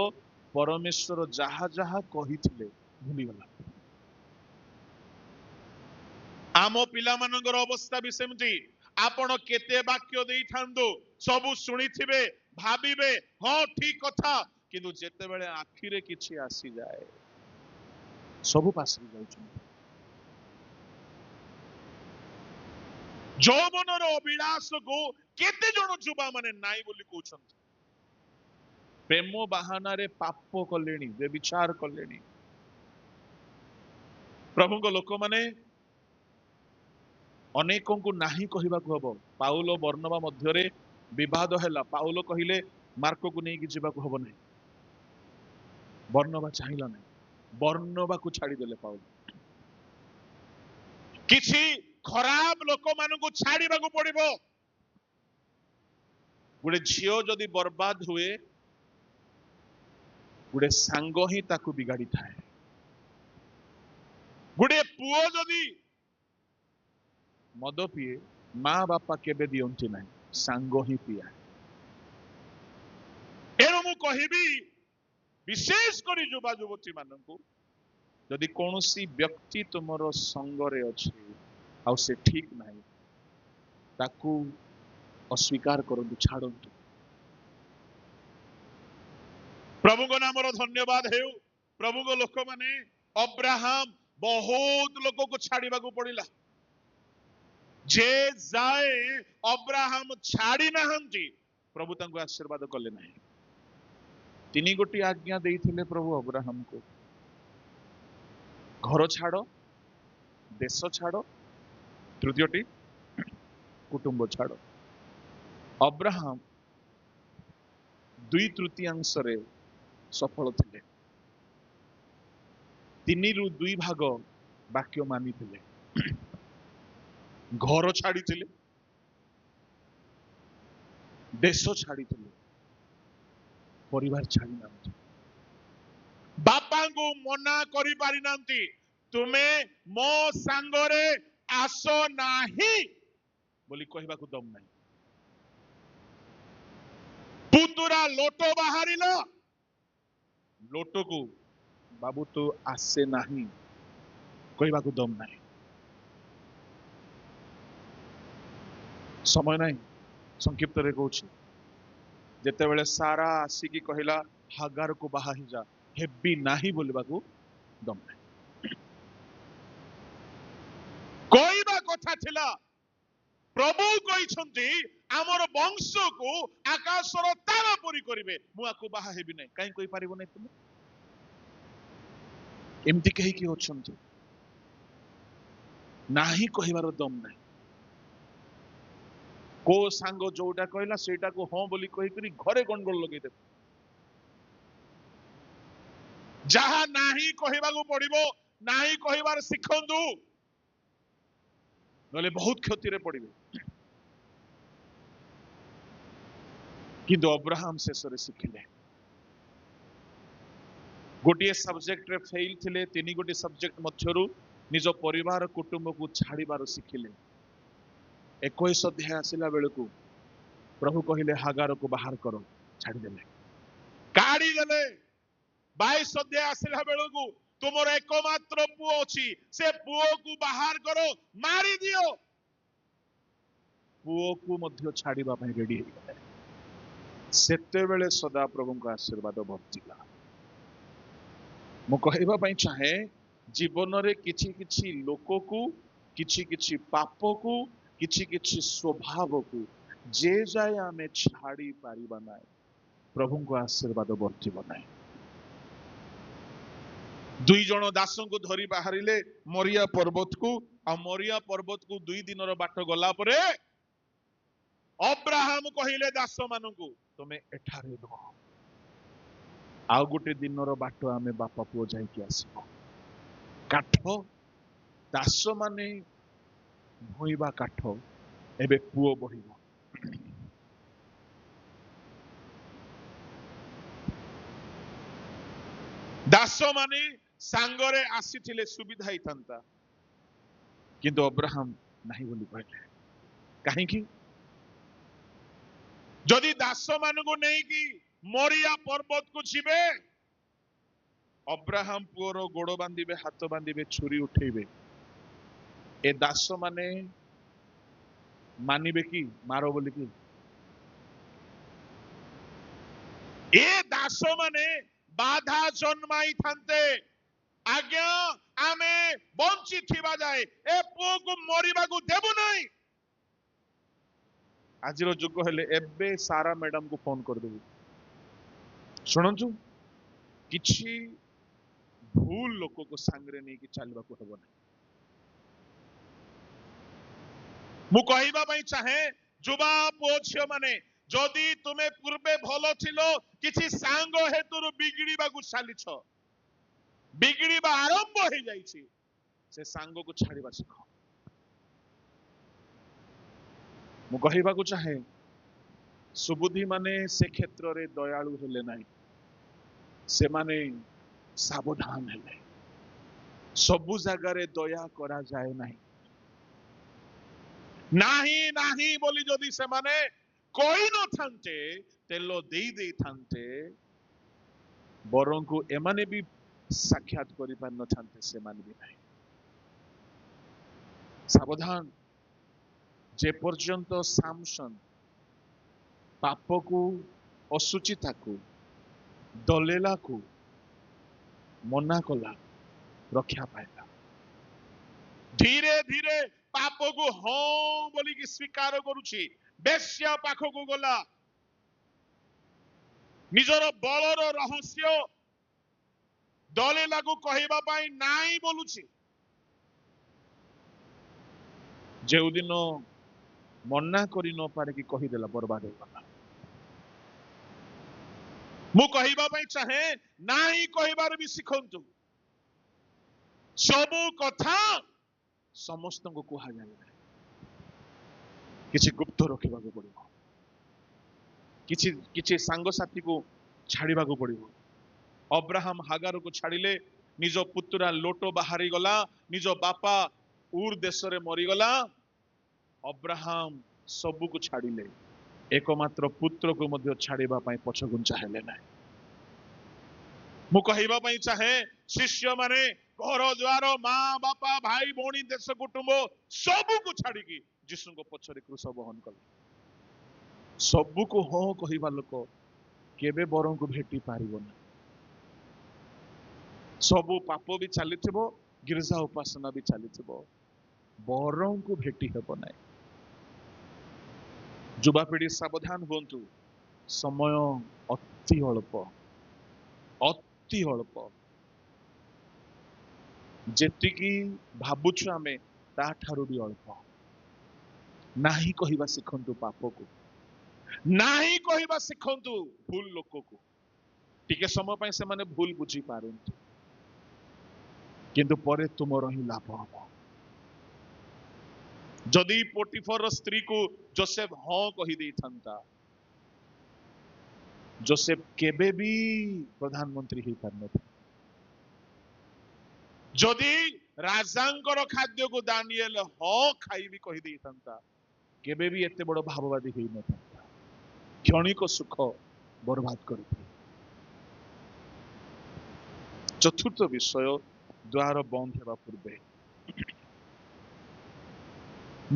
परमेश्वर जहा जहा कहिथिले भूलीगला आम पिला मानकर अवस्था भी सेमती आपण केते वाक्य देई थांदो सबु सुनिथिबे भाबिबे हाँ ठीक कथा किंतु जेते बेले आखिरे किछि आसी जाए सबु पासरी जाउछन जौवनर अभिलाष को केते जण जुबा माने नाई बोली कहउछन प्रेम बाहाना रे पाप कलेनी व्यभिचार कलेनी प्रभु को लोक माने अनेकों को नाही कहबाकू हबो पाउलो बर्नबा मध्यरे विवाद हैला पाउलो कहिले मार्को को नहीं कि जीवाकू हबो नहीं बर्नबा चाहिला नहीं बर्नबा को छाड़ी देले पाउलो किछि खराब लोक मानु को छाड़ीबाकू पड़िबो गुडे झियो जदी बर्बाद हुए गुडे सांग ही ताकू बिगाड़ी थाए गुडे पुओ जदी मद पिए माँ बापा केबे दियंती नहीं सांग ही पिया एनु मु कहिबी विशेष करी युवा युवती माननकु यदि कौनसी व्यक्ति तुमरो संगरे अछि आउ से ठीक नहीं ताकू अस्वीकार करंतु छाड़ंतु प्रभु को नाम धन्यवाद हेउ प्रभु को लोक माने अब्राहम बहुत लोक को छाड़ीबा को पड़िला जे जाए अब्राहम छाड़ी नाहंती प्रभु तांको आशीर्वाद कले नहीं तीन गोटी आज्ञा देइथिले प्रभु अब्राहम को घर छाड़ देश छाड़ तृतीयटी कुटुंब छाड़ अब्राहम 2/3 रे सफल थिले 3/2 भाग वाक्य मानी थिले घर छाड़ी थिले देश छाड़ी थिले परिवार छाड़ी नांती बापा को मना करि पारि नांती तुमे मो सांगरे आसो नाही बोली कहबा को दम नहीं पुतुरा लोटो बाहरिला लोटो को बाबू तो आसे नहीं कहबा को दम नहीं समय नहीं संक्षिप्त रे कहूँ जेते बेले सारा आसिकी कहला हागार को बाहा ही जा हेबी नाही बोलबा को दम नहीं कहबा कथा थिला प्रभु कहिसंती आमर वंश को आकाशर तारा परी करिवे मु आको बाहा हेबी नहीं काई कहि पारिबो नहीं तुम एमती कहि कि होछंती नाही कहिबार दम नहीं को सांग जोटा कहला सेटा को हाँ बोली कहि करी घरे गंडगोल लगे दे जहा नाही कहबा को पड़िबो नाही कहिबार सिखंदु नले बहुत क्षति रे पड़िबे किंतु अब्राहम शेष रे सिखिले गोटे सब्जेक्ट रे फेल थिले 3 गोटे सब्जेक्ट मध्यरु निज परिवार कुटुंब को छाड़ीबार सिखिले 21 अध्याय आसिला बेलू प्रभु कहले हागार को बाहर करो छाड़ी देले काढ़ी देले 22 अध्याय आसिला बेलू तुमर एकमात्र पुओ अछि से पुओ को बाहर करो मारी दियो पुओ को मध्य छाड़ीबा पई रेडी हे गले ସେତେବେଳେ ସଦାପ୍ରଭୁଙ୍କ ଆଶୀର୍ବାଦ ବର୍ତ୍ତିଲା। ମୁଁ କହିବା ପାଇଁ ଚାହେଁ, ଜୀବନରେ କିଛି କିଛି ଲୋକକୁ, କିଛି କିଛି ପାପକୁ, କିଛି କିଛି ସ୍ୱଭାବକୁ ଯେ ଯାଏ ଆମେ ଛାଡ଼ି ପାରିବା ନାହିଁ, ପ୍ରଭୁଙ୍କ ଆଶୀର୍ବାଦ ବର୍ତ୍ତିବ ନାହିଁ। ଦୁଇ ଜଣ ଦାସଙ୍କୁ ଧରି ବାହାରିଲେ ମରିଆ ପର୍ବତକୁ, ଆଉ ମରିଆ ପର୍ବତକୁ 2 ଦିନର ବାଟ ଗଲା ପରେ ଅବ୍ରାହମ କହିଲେ ଦାସ ମାନଙ୍କୁ, ତମେ ଏଠାରେ ରୁହ, ଆଉ ଗୋଟେ ଦିନର ବାଟ ଆମେ ବାପା ପୁଅ ଯାଇକି ଆସିବ। କାଠ, ଦାସ ମାନେ ଭୋଇବା କାଠ, ଏବେ ପୁଅ ବହିବ। ଦାସ ମାନେ ସାଙ୍ଗରେ ଆସିଥିଲେ ସୁବିଧା ହେଇଥାନ୍ତା, କିନ୍ତୁ ଅବ୍ରାହମ ନାହିଁ ବୋଲି କହିଲେ। କାହିଁକି? ଯଦି ଦାସ ମାନଙ୍କୁ ନେଇକି ମରିଆ ପର୍ବତକୁ ଯିବେ, ଅବ୍ରାହମ ପୁଅର ଗୋଡ ବାନ୍ଧିବେ, ହାତ ବାନ୍ଧିବେ, ଛୁରୀ ଉଠେଇବେ, ଏ ଦାସ ମାନେ ମାନିବେ କି ମାର ବୋଲିକି? ଏ ଦାସ ମାନେ ବାଧା ଜନ୍ମାଇଥାନ୍ତେ, ଆଜ୍ଞା ଆମେ ବଞ୍ଚିଥିବା ଯାଏ ଏ ପୁଅକୁ ମରିବାକୁ ଦେବୁ ନାହିଁ। ଆଜିର ଯୁଗ ହେଲେ ଏବେ ସାରା ମ୍ୟାଡାମକୁ ଫୋନ କରିଦେବୁ, ଶୁଣନ୍ତୁ, କିଛି ଭୁଲ ଲୋକକୁ ସାଙ୍ଗରେ ନେଇକି ଚାଲିବାକୁ ହେବ ନାହିଁ। ମୁଁ କହିବା ପାଇଁ ଚାହେଁ, ଯୁବା ପୁଅ ଝିଅ ମାନେ, ଯଦି ତୁମେ ପୂର୍ବେ ଭଲ ଥିଲ, କିଛି ସାଙ୍ଗ ହେତୁରୁ ବିଗିଡିବାକୁ ଚାଲିଛ, ବିଗିଡିବା ଆରମ୍ଭ ହେଇଯାଇଛି, ସେ ସାଙ୍ଗକୁ ଛାଡିବା ଶିଖ। ମୁଁ କହିବାକୁ ଚାହେଁ, ସୁବୁଦ୍ଧି ମାନେ ସେ କ୍ଷେତ୍ରରେ ଦୟାଳୁ ହେଲେ ନାହିଁ, ସେମାନେ ସାବଧାନ ହେଲେ। ସବୁ ଜାଗାରେ ଦୟା କରାଯାଏ ନାହିଁ। ନାହିଁ ନାହିଁ ବୋଲି ଯଦି ସେମାନେ କହିନଥାନ୍ତେ, ତେଲ ଦେଇ ଦେଇଥାନ୍ତେ, ବରଂକୁ ଏମାନେ ବି ସାକ୍ଷାତ କରିପାରିନଥାନ୍ତେ, ସେମାନେ ବି ନାହିଁ। ସାବଧାନ। ଯେ ପର୍ଯ୍ୟନ୍ତ ସାମସନ୍ ପାପକୁ, ଅସୁଚିତାକୁ, ଦଲେଲାକୁ ମନା କଲା, ରକ୍ଷା ପାଇଲା। ଧୀରେ ଧୀରେ ପାପକୁ ହଁ ବୋଲିକି ସ୍ୱୀକାର କରୁଛି, ବେଶ୍ୟା ପାଖକୁ ଗଲା, ନିଜର ବଳର ରହସ୍ୟ ଦଲେଲାକୁ କହିବା ପାଇଁ ନାଇଁ ବୋଲୁଛି। ଯେଉଁଦିନ ମନା କରି ନ ପାରିକି କହିଦେଲା, ବର୍ବାଦ ହେଇଗଲା। ମୁଁ କହିବା ପାଇଁ ଚାହେଁ, ନାହିଁ କହିବାର ବି ଶିଖନ୍ତୁ। ସବୁ କଥା ସମସ୍ତଙ୍କୁ କୁହାଯାଏ ନାହିଁ, କିଛି ଗୁପ୍ତ ରଖିବାକୁ ପଡିବ, କିଛି କିଛି ସାଙ୍ଗସାଥୀକୁ ଛାଡିବାକୁ ପଡିବ। ଅବ୍ରାହମ ହାଗାରକୁ ଛାଡିଲେ, ନିଜ ପୁତୁରା ଲୋଟ ବାହାରିଗଲା, ନିଜ ବାପା ଉର ଦେଶରେ ମରିଗଲା, ଅବ୍ରାହମ ସବୁକୁ ଛାଡିଲେ, ଏକମାତ୍ର ପୁତ୍ରକୁ ମଧ୍ୟ ଛାଡିବା ପାଇଁ ପଛଘୁଞ୍ଚା ହେଲେ ନାହିଁ। ମୁଁ କହିବା ପାଇଁ ଚାହେଁ, ଶିଷ୍ୟମାନେ ଘର ଦ୍ୱାର, ମା ବାପା, ଭାଇ ଭଉଣୀ, ଦେଶ କୁଟୁମ୍ବ ସବୁକୁ ଛାଡିକି ଯୀଶୁଙ୍କ ପଛରେ କ୍ରୁଶ ବହନ କଲେ। ସବୁକୁ ହଁ କହିବା ଲୋକ କେବେ ବରଙ୍କୁ ଭେଟି ପାରିବ ନାହିଁ। ସବୁ ପାପ ବି ଚାଲିଥିବ, ଗିର୍ଜା ଉପାସନା ବି ଚାଲିଥିବ, ବରଙ୍କୁ ଭେଟି ହେବ ନାହିଁ। ଯୁବାପିଢି ସାବଧାନ ହୁଅନ୍ତୁ, ସମୟ ଅତି ଅଳ୍ପ, ଅତି ଅଳ୍ପ। ଯେତିକି ଭାବୁଛୁ ଆମେ ତାଠାରୁ ବି ଅଳ୍ପ। ନାହିଁ କହିବା ଶିଖନ୍ତୁ ପାପକୁ, ନାହିଁ କହିବା ଶିଖନ୍ତୁ ଭୁଲ ଲୋକକୁ। ଟିକେ ସମୟ ପାଇଁ ସେମାନେ ଭୁଲ ବୁଝିପାରନ୍ତି, କିନ୍ତୁ ପରେ ତୁମର ହିଁ ଲାଭ ହବ। ଯଦି ପୋଟିଫର ସ୍ତ୍ରୀକୁ ଯୋସେଫ ହଁ କହିଦେଇଥାନ୍ତା, ଯୋସେଫ କେବେ ବି ପ୍ରଧାନମନ୍ତ୍ରୀ ହେଇପାରିନଥାନ୍ତା। ଯଦି ରାଜାଙ୍କର ଖାଦ୍ୟକୁ ଦାନିଏଲ ହଁ ଖାଇବି କହିଦେଇଥାନ୍ତା, କେବେ ବି ଏତେ ବଡ ଭାବବାଦୀ ହେଇନଥାନ୍ତା। କ୍ଷଣିକ ସୁଖ ବର୍ବାଦ କରିଥିଲେ। ଚତୁର୍ଥ ବିଷୟ, ଦ୍ୱାର ବନ୍ଦ ହେବା ପୂର୍ବେ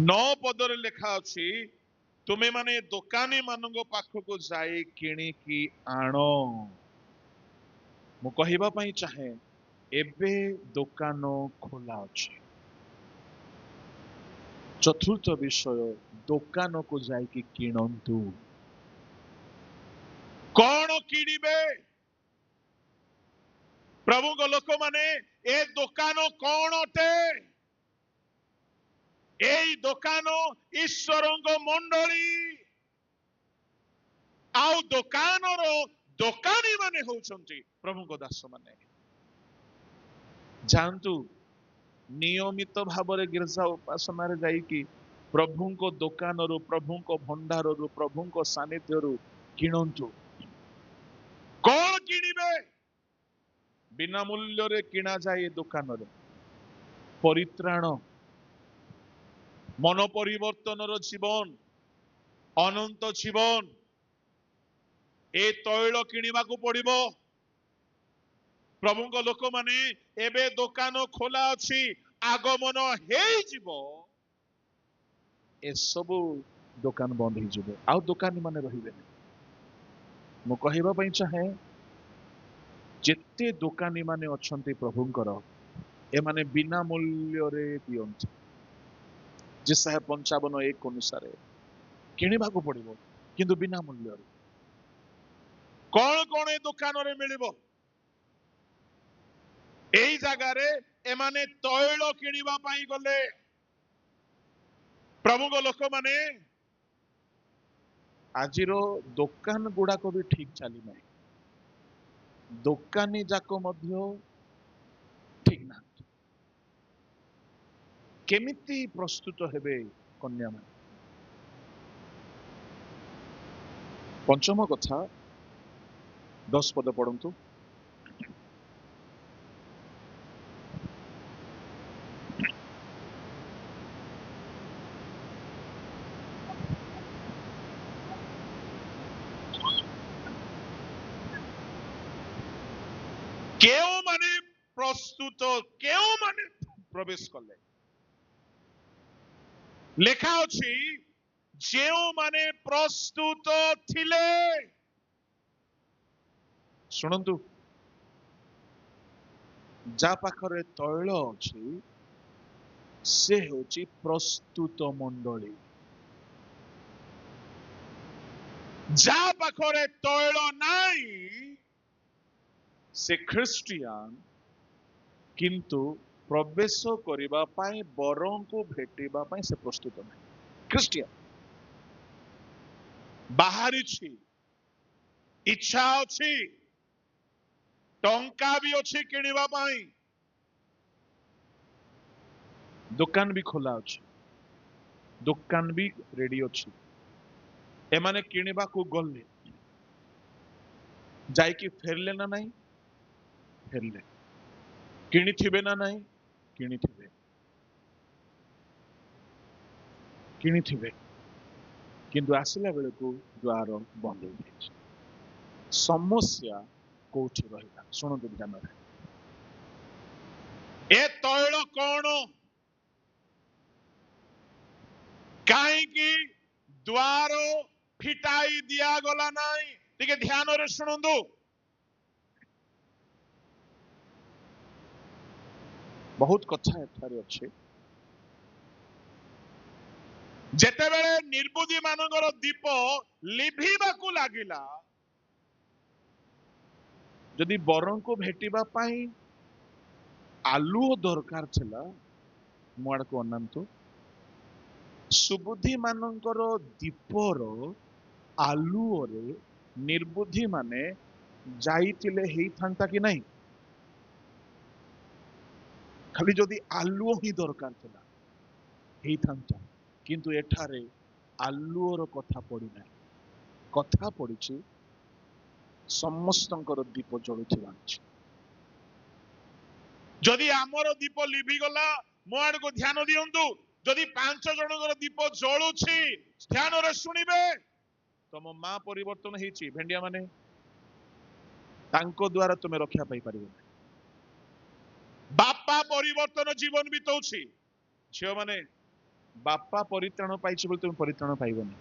9 ପଦରେ ଲେଖା ଅଛି, ତୁମେ ମାନେ ଦୋକାନୀ ମାନଙ୍କ ପାଖକୁ ଯାଇ କିଣିକି ଆଣ। ମୁଁ କହିବା ପାଇଁ ଚାହେଁ ଏବେ ଦୋକାନ ଖୋଲା ଅଛି। ଚତୁର୍ଥ ବିଷୟ, ଦୋକାନକୁ ଯାଇକି କିଣନ୍ତୁ। କଣ କିଣିବେ? ପ୍ରଭୁଙ୍କ ଲୋକମାନେ, ଏ ଦୋକାନ କଣ ଅଟେ? ଏଇ ଦୋକାନ ଈଶ୍ୱରଙ୍କ ମଣ୍ଡଳୀ। ଆଉ ଦୋକାନର ଦୋକାନୀ ମାନେ ହଉଛନ୍ତି ପ୍ରଭୁଙ୍କ ଦାସ ମାନେ। ଯାଆନ୍ତୁ ନିୟମିତ ଭାବରେ ଗିର୍ଜା ଉପାସନାରେ ଯାଇକି ପ୍ରଭୁଙ୍କ ଦୋକାନରୁ, ପ୍ରଭୁଙ୍କ ଭଣ୍ଡାରରୁ, ପ୍ରଭୁଙ୍କ ସାନିଧ୍ୟରୁ କିଣନ୍ତୁ। କଣ କିଣିବେ? ବିନା ମୂଲ୍ୟରେ କିଣା ଯାଏ ଦୋକାନରେ ପରିତ୍ରାଣ, ମନ ପରିବର୍ତ୍ତନର ଜୀବନ, ଅନନ୍ତ ଜୀବନ। ଏ ତୈଳ କିଣିବାକୁ ପଡିବ। ପ୍ରଭୁଙ୍କ ଲୋକମାନେ, ଏବେ ଦୋକାନ ଖୋଲା ଅଛି, ଆଗମନ ହେଇଯିବ, ଏସବୁ ଦୋକାନ ବନ୍ଦ ହେଇଯିବ, ଆଉ ଦୋକାନୀ ମାନେ ରହିବେନି। ମୁଁ କହିବା ପାଇଁ ଚାହେଁ, ଯେତେ ଦୋକାନୀ ମାନେ ଅଛନ୍ତି ପ୍ରଭୁଙ୍କର, ଏମାନେ ବିନା ମୂଲ୍ୟରେ ଦିଅନ୍ତି। ଯେସାୟା 55:1 ଅନୁସାରେ କିଣିବାକୁ ପଡିବ, କିନ୍ତୁ ବିନା ମୂଲ୍ୟରେ। କଣ କଣ ଏ ଦୋକାନରେ ମିଳିବ? ଏଇ ଜାଗାରେ ଏମାନେ ତୈଳ କିଣିବା ପାଇଁ ଗଲେ। ପ୍ରଭୁଙ୍କ ଲୋକମାନେ, ଆଜିର ଦୋକାନ ଗୁଡାକ ବି ଠିକ ଚାଲିନାହିଁ। ଦୋକାନୀ ଯାକ ମଧ୍ୟ ଠିକ ନାହାନ୍ତି। କେମିତି ପ୍ରସ୍ତୁତ ହେବେ କନ୍ୟାମାନେ? ପଞ୍ଚମ କଥା, 10 ପଦ ପଢନ୍ତୁ। କେଉଁମାନେ ପ୍ରସ୍ତୁତ, କେଉଁମାନେ ପ୍ରବେଶ କଲେ? ଲେଖା ଅଛି, ଯେଉଁମାନେ ପ୍ରସ୍ତୁତ ଥିଲେ। ଶୁଣନ୍ତୁ, ଯାହା ପାଖରେ ତୈଳ ଅଛି ସେ ହେଉଛି ପ୍ରସ୍ତୁତ ମଣ୍ଡଳୀ। ଯାହା ପାଖରେ ତୈଳ ନାହିଁ ସେ ଖ୍ରୀଷ୍ଟିଆନ, କିନ୍ତୁ ପ୍ରବେଶ କରିବା ପାଇଁ, ବରଙ୍କୁ ଭେଟିବା ପାଇଁ ସେ ପ୍ରସ୍ତୁତ ନାହିଁ। ଖ୍ରୀଷ୍ଟିଆନ ବାହାରିଛି, ଇଚ୍ଛା ଅଛି, ଟଙ୍କା ବି ଅଛି କିଣିବା ପାଇଁ, ଦୋକାନ ବି ଖୋଲା ଅଛି, ଦୋକାନ ବି ରେଡି ଅଛି। ଏମାନେ କିଣିବାକୁ ଗଲେ, ଯାଇକି ଫେରିଲେ ନା ନାହିଁ? ଫେରିଲେ। କିଣିଥିବେ ନା ନାହିଁ? କିଣିଥିବେ, କିଣିଥିବେ, କିନ୍ତୁ ଆସିଲା ବେଳକୁ ଦ୍ୱାର ବନ୍ଦ ହେଇଯାଇଛି। ସମସ୍ୟା କୋଉଠି ରହିଲା? ଶୁଣନ୍ତୁ ଧ୍ୟାନରେ, ଏ ତୈଳ କଣ? କାହିଁକି ଦ୍ୱାର ଫିଟାଇ ଦିଆଗଲା ନାହିଁ? ଟିକେ ଧ୍ୟାନରେ ଶୁଣନ୍ତୁ। ବହୁତ କଥା ଏଠାରେ ଅଛି। ଯେତେବେଳେ ନିର୍ବୁଦ୍ଧି ମାନଙ୍କର ଦୀପ ଲିଭିବାକୁ ଲାଗିଲା, ଯଦି ବରଙ୍କୁ ଭେଟିବା ପାଇଁ ଆଲୁଅ ଦରକାର ଥିଲା, ମୋ ଆଡକୁ ଅନାନ୍ତୁ, ସୁବୁଦ୍ଧି ମାନଙ୍କର ଦୀପର ଆଲୁଅରେ ନିର୍ବୁଦ୍ଧି ମାନେ ଯାଇଥିଲେ ହେଇଥାନ୍ତା କି ନାହିଁ? ଖାଲି ଯଦି ଆଲୁଅ ହିଁ ଦରକାର ଥିଲା ହେଇଥାନ୍ତା, କିନ୍ତୁ ଏଠାରେ ଆଲୁଅର କଥା ପଡିନାହିଁ। କଥା ପଡିଛି ସମସ୍ତଙ୍କର ଦୀପ ଜଳୁଥିବା ଅଛି। ଯଦି ଆମର ଦୀପ ଲିଭିଗଲା, ମୋ ଆଡକୁ ଧ୍ୟାନ ଦିଅନ୍ତୁ, ଯଦି 5 ଜଣଙ୍କର ଦୀପ ଜଳୁଛି, ଧ୍ୟାନରେ ଶୁଣିବେ, ତମ ମା ପରିବର୍ତ୍ତନ ହେଇଛି, ଭେଣ୍ଡିଆ ମାନେ, ତାଙ୍କ ଦ୍ୱାରା ତୁମେ ରକ୍ଷା ପାଇପାରିବ ନାହିଁ। ବାପା ପରିବର୍ତ୍ତନ ଜୀବନ ବିତଉଛି, ଝିଅ ମାନେ, ବାପା ପରିତ୍ରାଣ ପାଇଛି ବୋଲି ତୁମେ ପରିତ୍ରାଣ ପାଇବନି।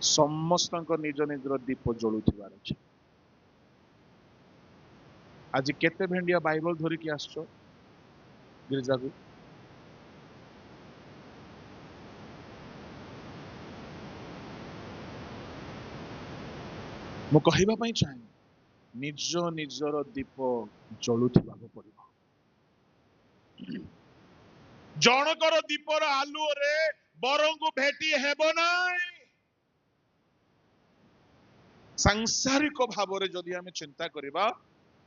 ସମସ୍ତଙ୍କ ନିଜ ନିଜର ଦୀପ ଜଳୁଥିବାର ଅଛି। ଆଜି କେତେ ଭେଣ୍ଡିଆ ବାଇବଲ ଧରିକି ଆସିଛ ଗିର୍ଜାକୁ? ମୁଁ କହିବା ପାଇଁ ଚାହେଁ, ନିଜ ନିଜର ଦୀପ ଜଳୁଥିବାକୁ ପଡିବ। ଜଣକର ଦୀପର ଆଲୁଅରେ ବରଙ୍କୁ ଭେଟି ହେବ ନାହିଁ। ସାଂସାରିକ ଭାବରେ ଯଦି ଆମେ ଚିନ୍ତା କରିବା,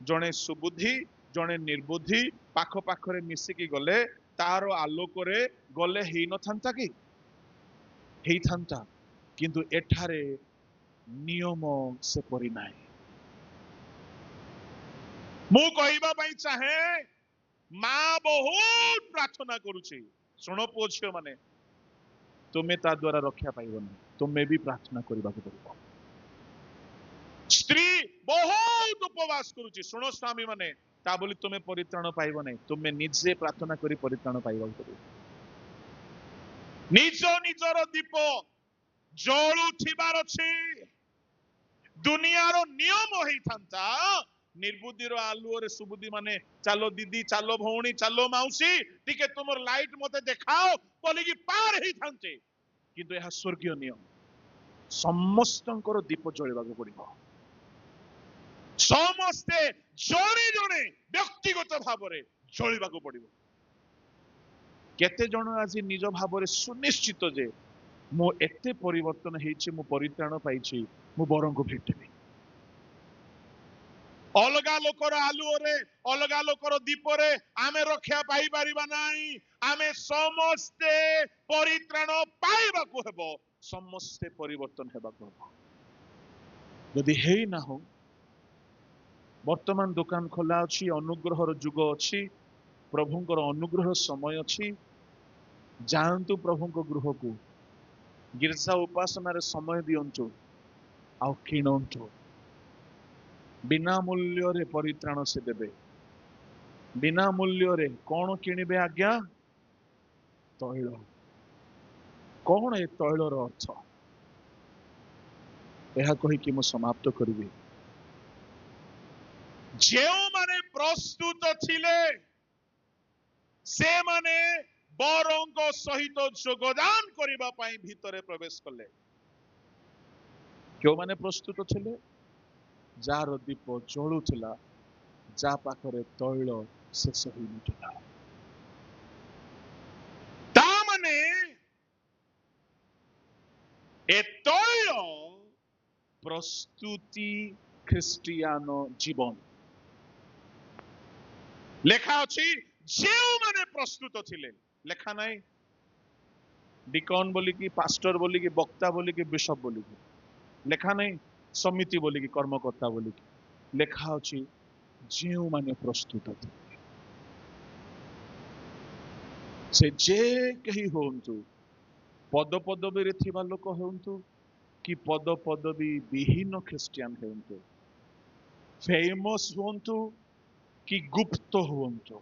ଜଣେ ସୁବୁଦ୍ଧି ଜଣେ ନିର୍ବୁଦ୍ଧି ପାଖ ପାଖରେ ମିଶିକି ଗଲେ ତାର ଆଲୋକରେ ଗଲେ ହେଇନଥାନ୍ତା କି? ହେଇଥାନ୍ତା। କିନ୍ତୁ ଏଠାରେ ନିୟମ ସେପରି ନାହିଁ। ମୁଁ କହିବା ପାଇଁ ଚାହେଁ, ମା ବହୁତ ପ୍ରାର୍ଥନା କରୁଛି। ଶୁଣ ପୁଅ ଝିଅ ମାନେ, ତୁମେ ତା ଦ୍ୱାରା ରକ୍ଷା ପାଇବ ନାହିଁ, ତୁମେ ବି ପ୍ରାର୍ଥନା କରିବାକୁ ପଡିବ। ସ୍ତ୍ରୀ ବହୁତ ଉପବାସ କରୁଛି। ଶୁଣ ସ୍ୱାମୀ ମାନେ, ତା ବୋଲି ତୁମେ ପରିତ୍ରାଣ ପାଇବ ନାହିଁ, ତୁମେ ନିଜେ ପ୍ରାର୍ଥନା କରି ପରିତ୍ରାଣ ପାଇବାକୁ ପଡିବ। ନିଜ ନିଜର ଦୀପ ଜଳୁଥିବାର ଅଛି। ଦୁନିଆର ନିୟମ ହେଇଥାନ୍ତା, ନିର୍ବୁଦ୍ଧିର ଆଲୁଅରେ ସୁବୁଦ୍ଧି ମାନେ ଚାଲ ଦିଦି, ଚାଲ ଭଉଣୀ, ଚାଲ ମାଉସୀ, ଟିକେ ତୁମର ଲାଇଟ ମତେ ଦେଖାଅ ବୋଲିକି ପାର ହେଇଥାନ୍ତେ। କିନ୍ତୁ ଏହା ସ୍ୱର୍ଗୀୟ ନିୟମ। ସମସ୍ତଙ୍କର ଦୀପ ଜଳିବାକୁ ପଡିବ। ସମସ୍ତେ ଜଣେ ଜଣେ ବ୍ୟକ୍ତିଗତ ଭାବରେ ଜଳିବାକୁ ପଡିବ। କେତେ ଜଣ ଆଜି ନିଜ ଭାବରେ ସୁନିଶ୍ଚିତ ଯେ ମୁଁ ଏତେ ପରିବର୍ତ୍ତନ ହେଇଛି, ମୁଁ ପରିତ୍ରାଣ ପାଇଛି, ମୁଁ ବରଙ୍କୁ ଭେଟିବି। ଅଲଗା ଲୋକର ଆଲୁଅରେ, ଅଲଗା ଲୋକର ଦୀପରେ ଆମେ ରକ୍ଷା ପାଇପାରିବା ନାହିଁ। ଆମେ ସମସ୍ତେ ପରିତ୍ରାଣ ପାଇବାକୁ ହେବ, ସମସ୍ତେ ପରିବର୍ତ୍ତନ ହେବାକୁ ହେବ। ଯଦି ହେଇନାହୁଁ, ବର୍ତ୍ତମାନ ଦୋକାନ ଖୋଲା ଅଛି, ଅନୁଗ୍ରହର ଯୁଗ ଅଛି, ପ୍ରଭୁଙ୍କର ଅନୁଗ୍ରହ ସମୟ ଅଛି। ଯାଆନ୍ତୁ ପ୍ରଭୁଙ୍କ ଗୃହକୁ, ଗିର୍ଜା ଉପାସନାରେ ସମୟ ଦିଅନ୍ତୁ, ଆଉ କିଣନ୍ତୁ। ବିନା ମୂଲ୍ୟରେ ପରିତ୍ରାଣ ସେ ଦେବେ। ବିନା ମୂଲ୍ୟରେ କଣ କିଣିବେ ଆଜ୍ଞା? ତୈଳ। କଣ ଏ ତୈଳର ଅର୍ଥ? ଏହା କହିକି ମୁଁ ସମାପ୍ତ କରିବି। ଯେଉଁମାନେ ପ୍ରସ୍ତୁତ ଥିଲେ ସେମାନେ ବରଙ୍କ ସହିତ ଯୋଗଦାନ କରିବା ପାଇଁ ଭିତରେ ପ୍ରବେଶ କଲେ। କେଉଁମାନେ ପ୍ରସ୍ତୁତ ଥିଲେ? ଯାହାର ଦୀପ ଜଳୁଥିଲା, ଯାହା ପାଖରେ ତୈଳ ଶେଷ ହୋଇନଥିଲା। ତା ମାନେ ଏ ତୈଳ ପ୍ରସ୍ତୁତି ଖ୍ରୀଷ୍ଟିୟାନ ଜୀବନ। ଲେଖା ଅଛି ଯେଉଁମାନେ ପ୍ରସ୍ତୁତ ଥିଲେ। ଲେଖା ନାହିଁ ଡିକନ ବୋଲିକି, ପାଷ୍ଟର ବୋଲିକି, ବକ୍ତା ବୋଲିକି, ବିଶପ ବୋଲିକି। ଲେଖା ନାହିଁ ସମିତି ବୋଲିକି, କର୍ମକର୍ତ୍ତା ବୋଲିକି। ଲେଖା ଅଛି ଯେଉଁମାନେ ପ୍ରସ୍ତୁତ ଥିଲେ। ସେ ଯେ କେହି ହୁଅନ୍ତୁ, ପଦ ପଦବୀରେ ଥିବା ଲୋକ ହୁଅନ୍ତୁ କି ପଦ ପଦବୀ ବିହୀନ ଖ୍ରୀଷ୍ଟିୟାନ ହୁଅନ୍ତୁ, ଫେମସ୍ ହୁଅନ୍ତୁ କି ଗୁପ୍ତ ହୁଅନ୍ତୁ,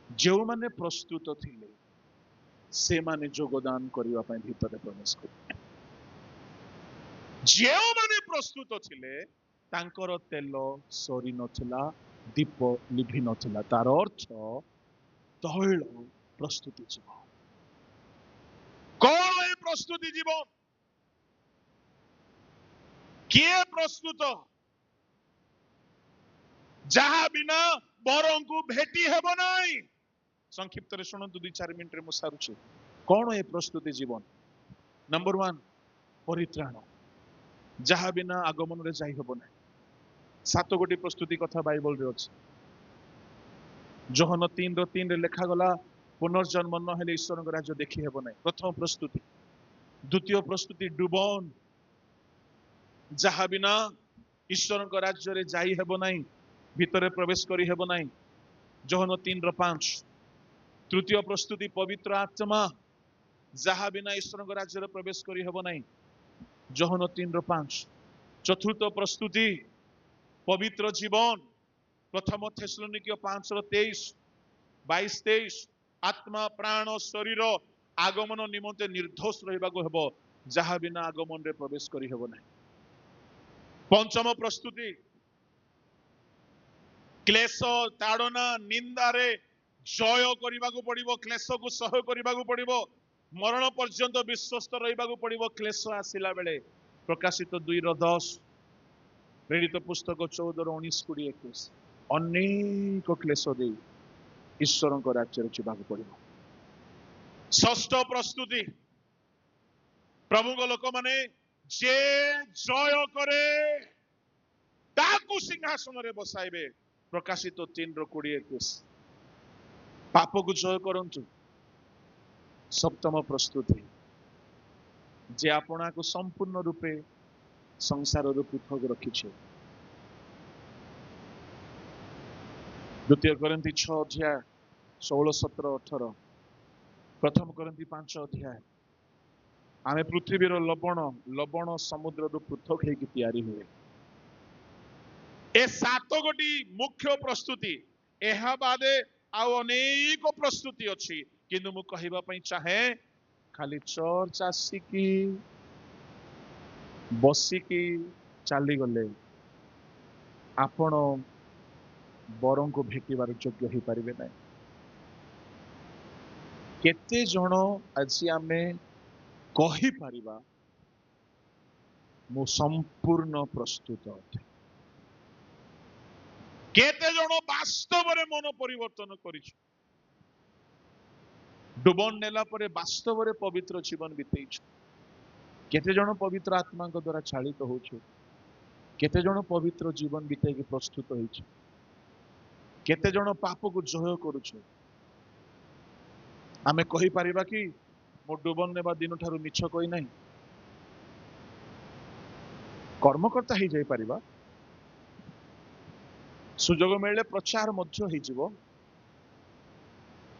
ଯେଉଁମାନେ ପ୍ରସ୍ତୁତ ଥିଲେ ସେମାନେ ଯୋଗଦାନ କରିବା ପାଇଁ ଭିତରେ ପ୍ରବେଶ କରିବେ। ଯେଉଁମାନେ ପ୍ରସ୍ତୁତ ଥିଲେ ତାଙ୍କର ତେଲ ସରି ନଥିଲା, ଦୀପ ଲିଭି ନଥିଲା। ତାର ଅର୍ଥ ତୈଳ ପ୍ରସ୍ତୁତି ଜୀବ। କଣ ଏ ପ୍ରସ୍ତୁତି ଜୀବ? କିଏ ପ୍ରସ୍ତୁତ? ଯାହା ବିନା ବରଙ୍କୁ ଭେଟି ହେବ ନାହିଁ। ସଂକ୍ଷିପ୍ତରେ ଶୁଣନ୍ତୁ, 2-4 ମିନିଟରେ ମୁଁ ସାରୁଛି। କଣ ଏ ପ୍ରସ୍ତୁତି ଜୀବନ? ନମ୍ବର 1, ପରିତ୍ରାଣ। ଯାହା ବିନା ଆଗମନରେ ଯାଇ ହେବ ନାହିଁ। 7 ଗୋଟି ପ୍ରସ୍ତୁତି କଥା ବାଇବଲରେ ଅଛି। ଯୋହନ 3:3 ଲେଖାଗଲା, ପୁନର୍ଜନ୍ମ ନ ହେଲେ ଈଶ୍ୱରଙ୍କ ରାଜ୍ୟ ଦେଖି ହେବ ନାହିଁ। ପ୍ରଥମ ପ୍ରସ୍ତୁତି। ଦ୍ୱିତୀୟ ପ୍ରସ୍ତୁତି ଡୁବନ। ଯାହା ବିନା ଈଶ୍ୱରଙ୍କ ରାଜ୍ୟରେ ଯାଇ ହେବ ନାହିଁ, ଭିତରେ ପ୍ରବେଶ କରି ହେବ ନାହିଁ। ଯୋହନ 3:5। ତୃତୀୟ ପ୍ରସ୍ତୁତି ପବିତ୍ର ଆତ୍ମା। ଯାହା ବିନା ଈଶ୍ୱରଙ୍କ ରାଜ୍ୟରେ ପ୍ରବେଶ କରି ହେବ ନାହିଁ। ଯୋହନ 3:5। ଚତୁର୍ଥ ପ୍ରସ୍ତୁତି ପବିତ୍ର ଜୀବନ। ପ୍ରଥମ ଥେସଲୋନିକୀୟ 5:23, 22-23। ଆତ୍ମା ପ୍ରାଣ ଶରୀର ଆଗମନ ନିମନ୍ତେ ନିର୍ଦ୍ଦୋଷ ରହିବାକୁ ହେବ। जहा बिना आगमन रे प्रवेश करी हेबो नाही। पंचम प्रस्तुति क्लेश ताड़ना निंदा रे जय करने को पड़िबो, क्लेश को सह करने को पड़िबो, मरण पर्यंत विश्वस्त रहिबा को पड़िबो। क्लेश आसिला बेले प्रकाशित 2:10 प्रेरित पुस्तक 14:19-20 अनेक क्लेश दे ईश्वर राज्य जीवाक पड़िबो। षष्ठ प्रस्तुति प्रभु को लोक माने जे जय करे ताकू सिंहासन रे बसाइबे। प्रकाशित 3:20-21 पाप को जय करंतु। सप्तम प्रस्तुति जे आपना को संपूर्ण रूपे संसार रू पृथक रखी। द्वितीय कोरिन्थी 6:16-17-18 प्रथम कोरिन्थी 5 आमे पृथ्वीर लवण लवण समुद्र रू पृथक होगी तैयारी हुए। ए 7 गोटी मुख्य प्रस्तुति एहा बादे आउ अनेक प्रस्तुति अछि, किंतु मु कहिबा पई चाहे खाली चर्च आसिकी बसिकी चली गले आपण बरं को भेटिबार योग्य हो पारिबे नहीं। केते जण आज आमे कहि पारिबा मु संपूर्ण प्रस्तुत अटे। केते जण वास्तव रे मन परिवर्तन करिछ, डुबन नेला परे वास्तव रे पवित्र जीवन बितेइछ। केते जण पवित्र आत्मा को द्वारा चालित होछ, केते जण पवित्र जीवन बिते के प्रस्तुत होइछ, केते जण पाप को जय करूछ। आमे कहि पारिबा कि मो डुबन नेबा दिन ठारू मिछ कहि नाही। कर्मकर्ता ही जाई पारिबा, सुजोग मिले प्रचार मध्य ही जीवो।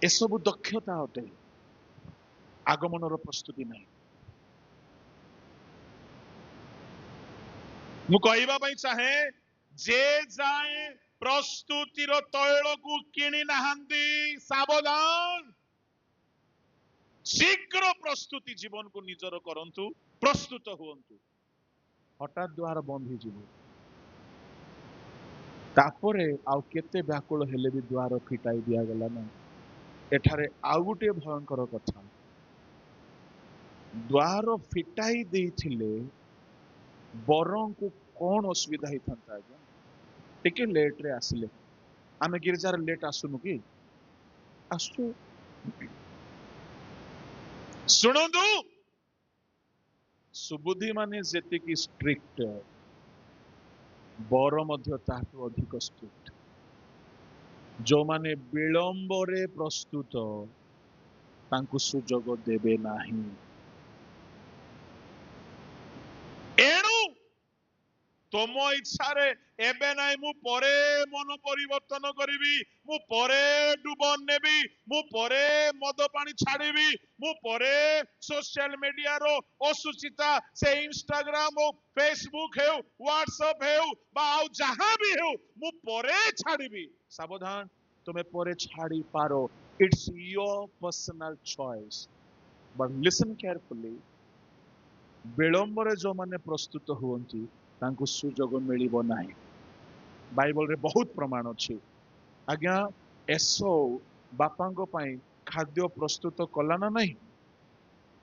एसबु दक्षता अटे, आगमनर प्रस्तुति नहीं। मु कहिबा पई चाहे जे जाए प्रस्तुतिर तैल को किणी नाहंती सावधान। शीघ्र प्रस्तुति जीवन को निजर करंतु, प्रस्तुत हुअंतु। हठात द्वार बंद ही जीवो, तापरे आउ केते व्याकुल हेले भी द्वार फिटाई दिया गला ना। एठारे आउ गोटे भयंकर कथा, द्वार फिटाई देइथिले बरं को कौन असुविधा ही था आज्ञा? टिके लेट रे आसिले। आमे गिरजार लेट आसुनु कि आसु सुनंदु। सुबुद्धि माने जेति की स्ट्रिक्ट बर मध्य ताठु अधिक स्ट्रिक्ट। जो माने विलंब रे प्रस्तुत तांकु सुजोग देबे नाही। एणु तुम इच्छा रे एबे नाई मु परे मन परिवर्तन करिवि, मु परे डुबन नेबी, मु परे मद पानी छाड़ीबी, मु परे सोशल मीडिया रो असुचिता से इंस्टाग्राम हो फेसबुक हेउ व्हाट्सएप हेउ बा आउ जहां भी हेउ मु परे छाड़ीबी। सावधान, तुम्हें परे छाड़ी पारो। It's your personal choice, but listen carefully. विलंब रे जो माने प्रस्तुत हुअंती तांकु सुजोग मिलिबो नाही। बाइबल रे बहुत प्रमाण अछि। आज्ञा एसो बापांगो पाई खाद्य प्रस्तुत कला ना नहीं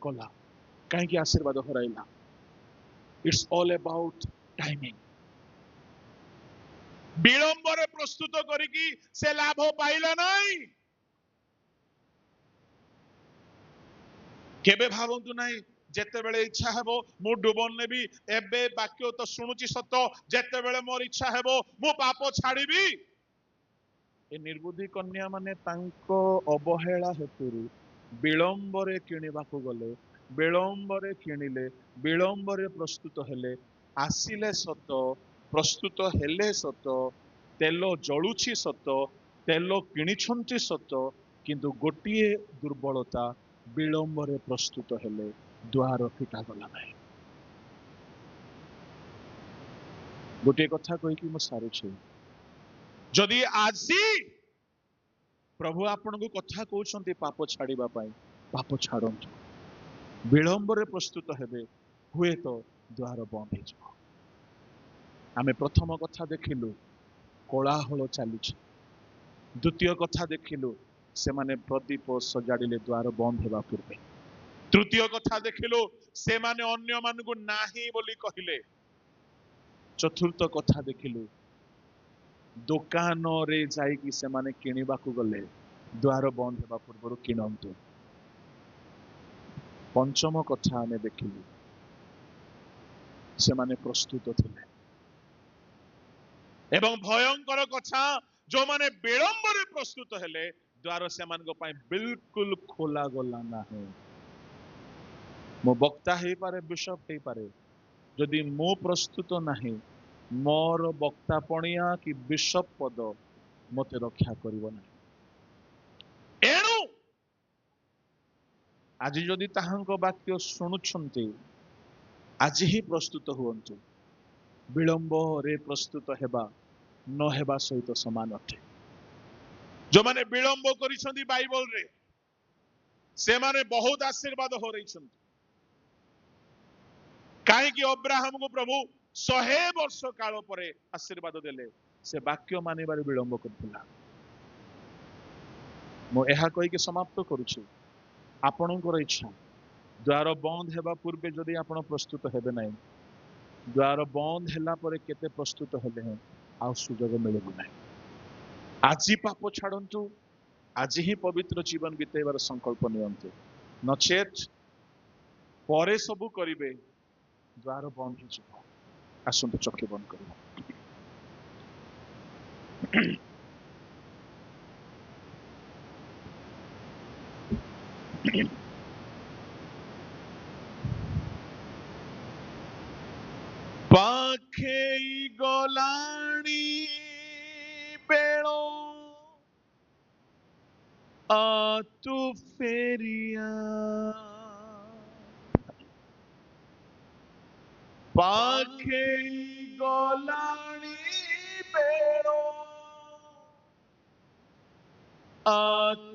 कला, काहे कि आशीर्वाद हराइला। It's all about timing. विलंब रे प्रस्तुत करिकी से लाभ पाइला नहीं। केबे भावंतु नहीं जेते बेले इच्छा हेबो मु डुबन नेबी, एबे वाक्य तो सुनुची सत, जेते बेले मोर इच्छा हेबो मु पाप छाड़ीबी। ए निर्बुद्धि कन्या माने तांको अवहेला हेतुरु विलंब रे किनिबाकू गले, विलंब रे किनिले, विलंब रे प्रस्तुत हेले। आसिले सत, प्रस्तुत हेले सत, तेल जळुची सत, तेल किनिछंती सत, किंतु गोटिए दुर्बलता विलंब रे प्रस्तुत हेले द्वार फिटा गला नहीं। गोटे कथा कही कि मु सारुछे, जदि आजी प्रभु आपण को कथा कहउछंती पाप छाड़ीबा पाई, पाप छाड़ंतु। विलंबर प्रस्तुत हेबे हुए तो द्वार बंद हो। आमे प्रथम कथा देखिलु कोलाहल चली। द्वितीय कथा देखिलु से माने प्रदीप सजाड़िले द्वार बंद हेबा पूर्वे। तृतीय कथा देखिलु से माने अन्य मानकु नाही बोली कहिले। चतुर्थ कथा देखिलु दुकान रे जाइकी से माने किनिबाकू गले द्वार बंद हेबा पूर्व किणंतु। पंचम कथा आमे देखिलु से माने प्रस्तुत थिले एवं भयंकर कथा जो माने विलंबर प्रस्तुत हेले द्वार से मान पाई बिल्कुल खोला गला ना है। मो वक्ता हे पारे बिशप हे पारे जदि मो प्रस्तुत नाही मोर वक्ता पणिया कि बिशप पद मते रक्षा करिवो ना। एणु आज जदि ताहांको वाक्य शुणुछंती आज ही प्रस्तुत हुअन्तु। विलंब रे प्रस्तुत हेबा न हेबा सहित समान अटे। जो माने विलंब करिसंती बाइबल रे से माने बहुत आशीर्वाद हो रही छंती। काहे कि अब्राहम को प्रभु 100 वर्ष काल परे आशीर्वाद देले से वाक्य मानिबार विलंब करथिला। मो एहा कहि के समाप्त करूछि। आपणकर इच्छा द्वार बंद हेबा पूर्वे जदि आपण प्रस्तुत हेबे नाही द्वार बंद हेला परे केते प्रस्तुत हेले हैं आ सुजोग मिलबो नाही। आजी पाप छाड़ंतु आज ही पवित्र जीवन बितेबार संकल्प नियंतु नचेत परे सबु करिवे द्वार बंद हो जिवो। आसंतु चक्षु बंद करिवो। पाखे गलाणी बेलो आ तू फेरिया पाखे गलाणी बेलो आ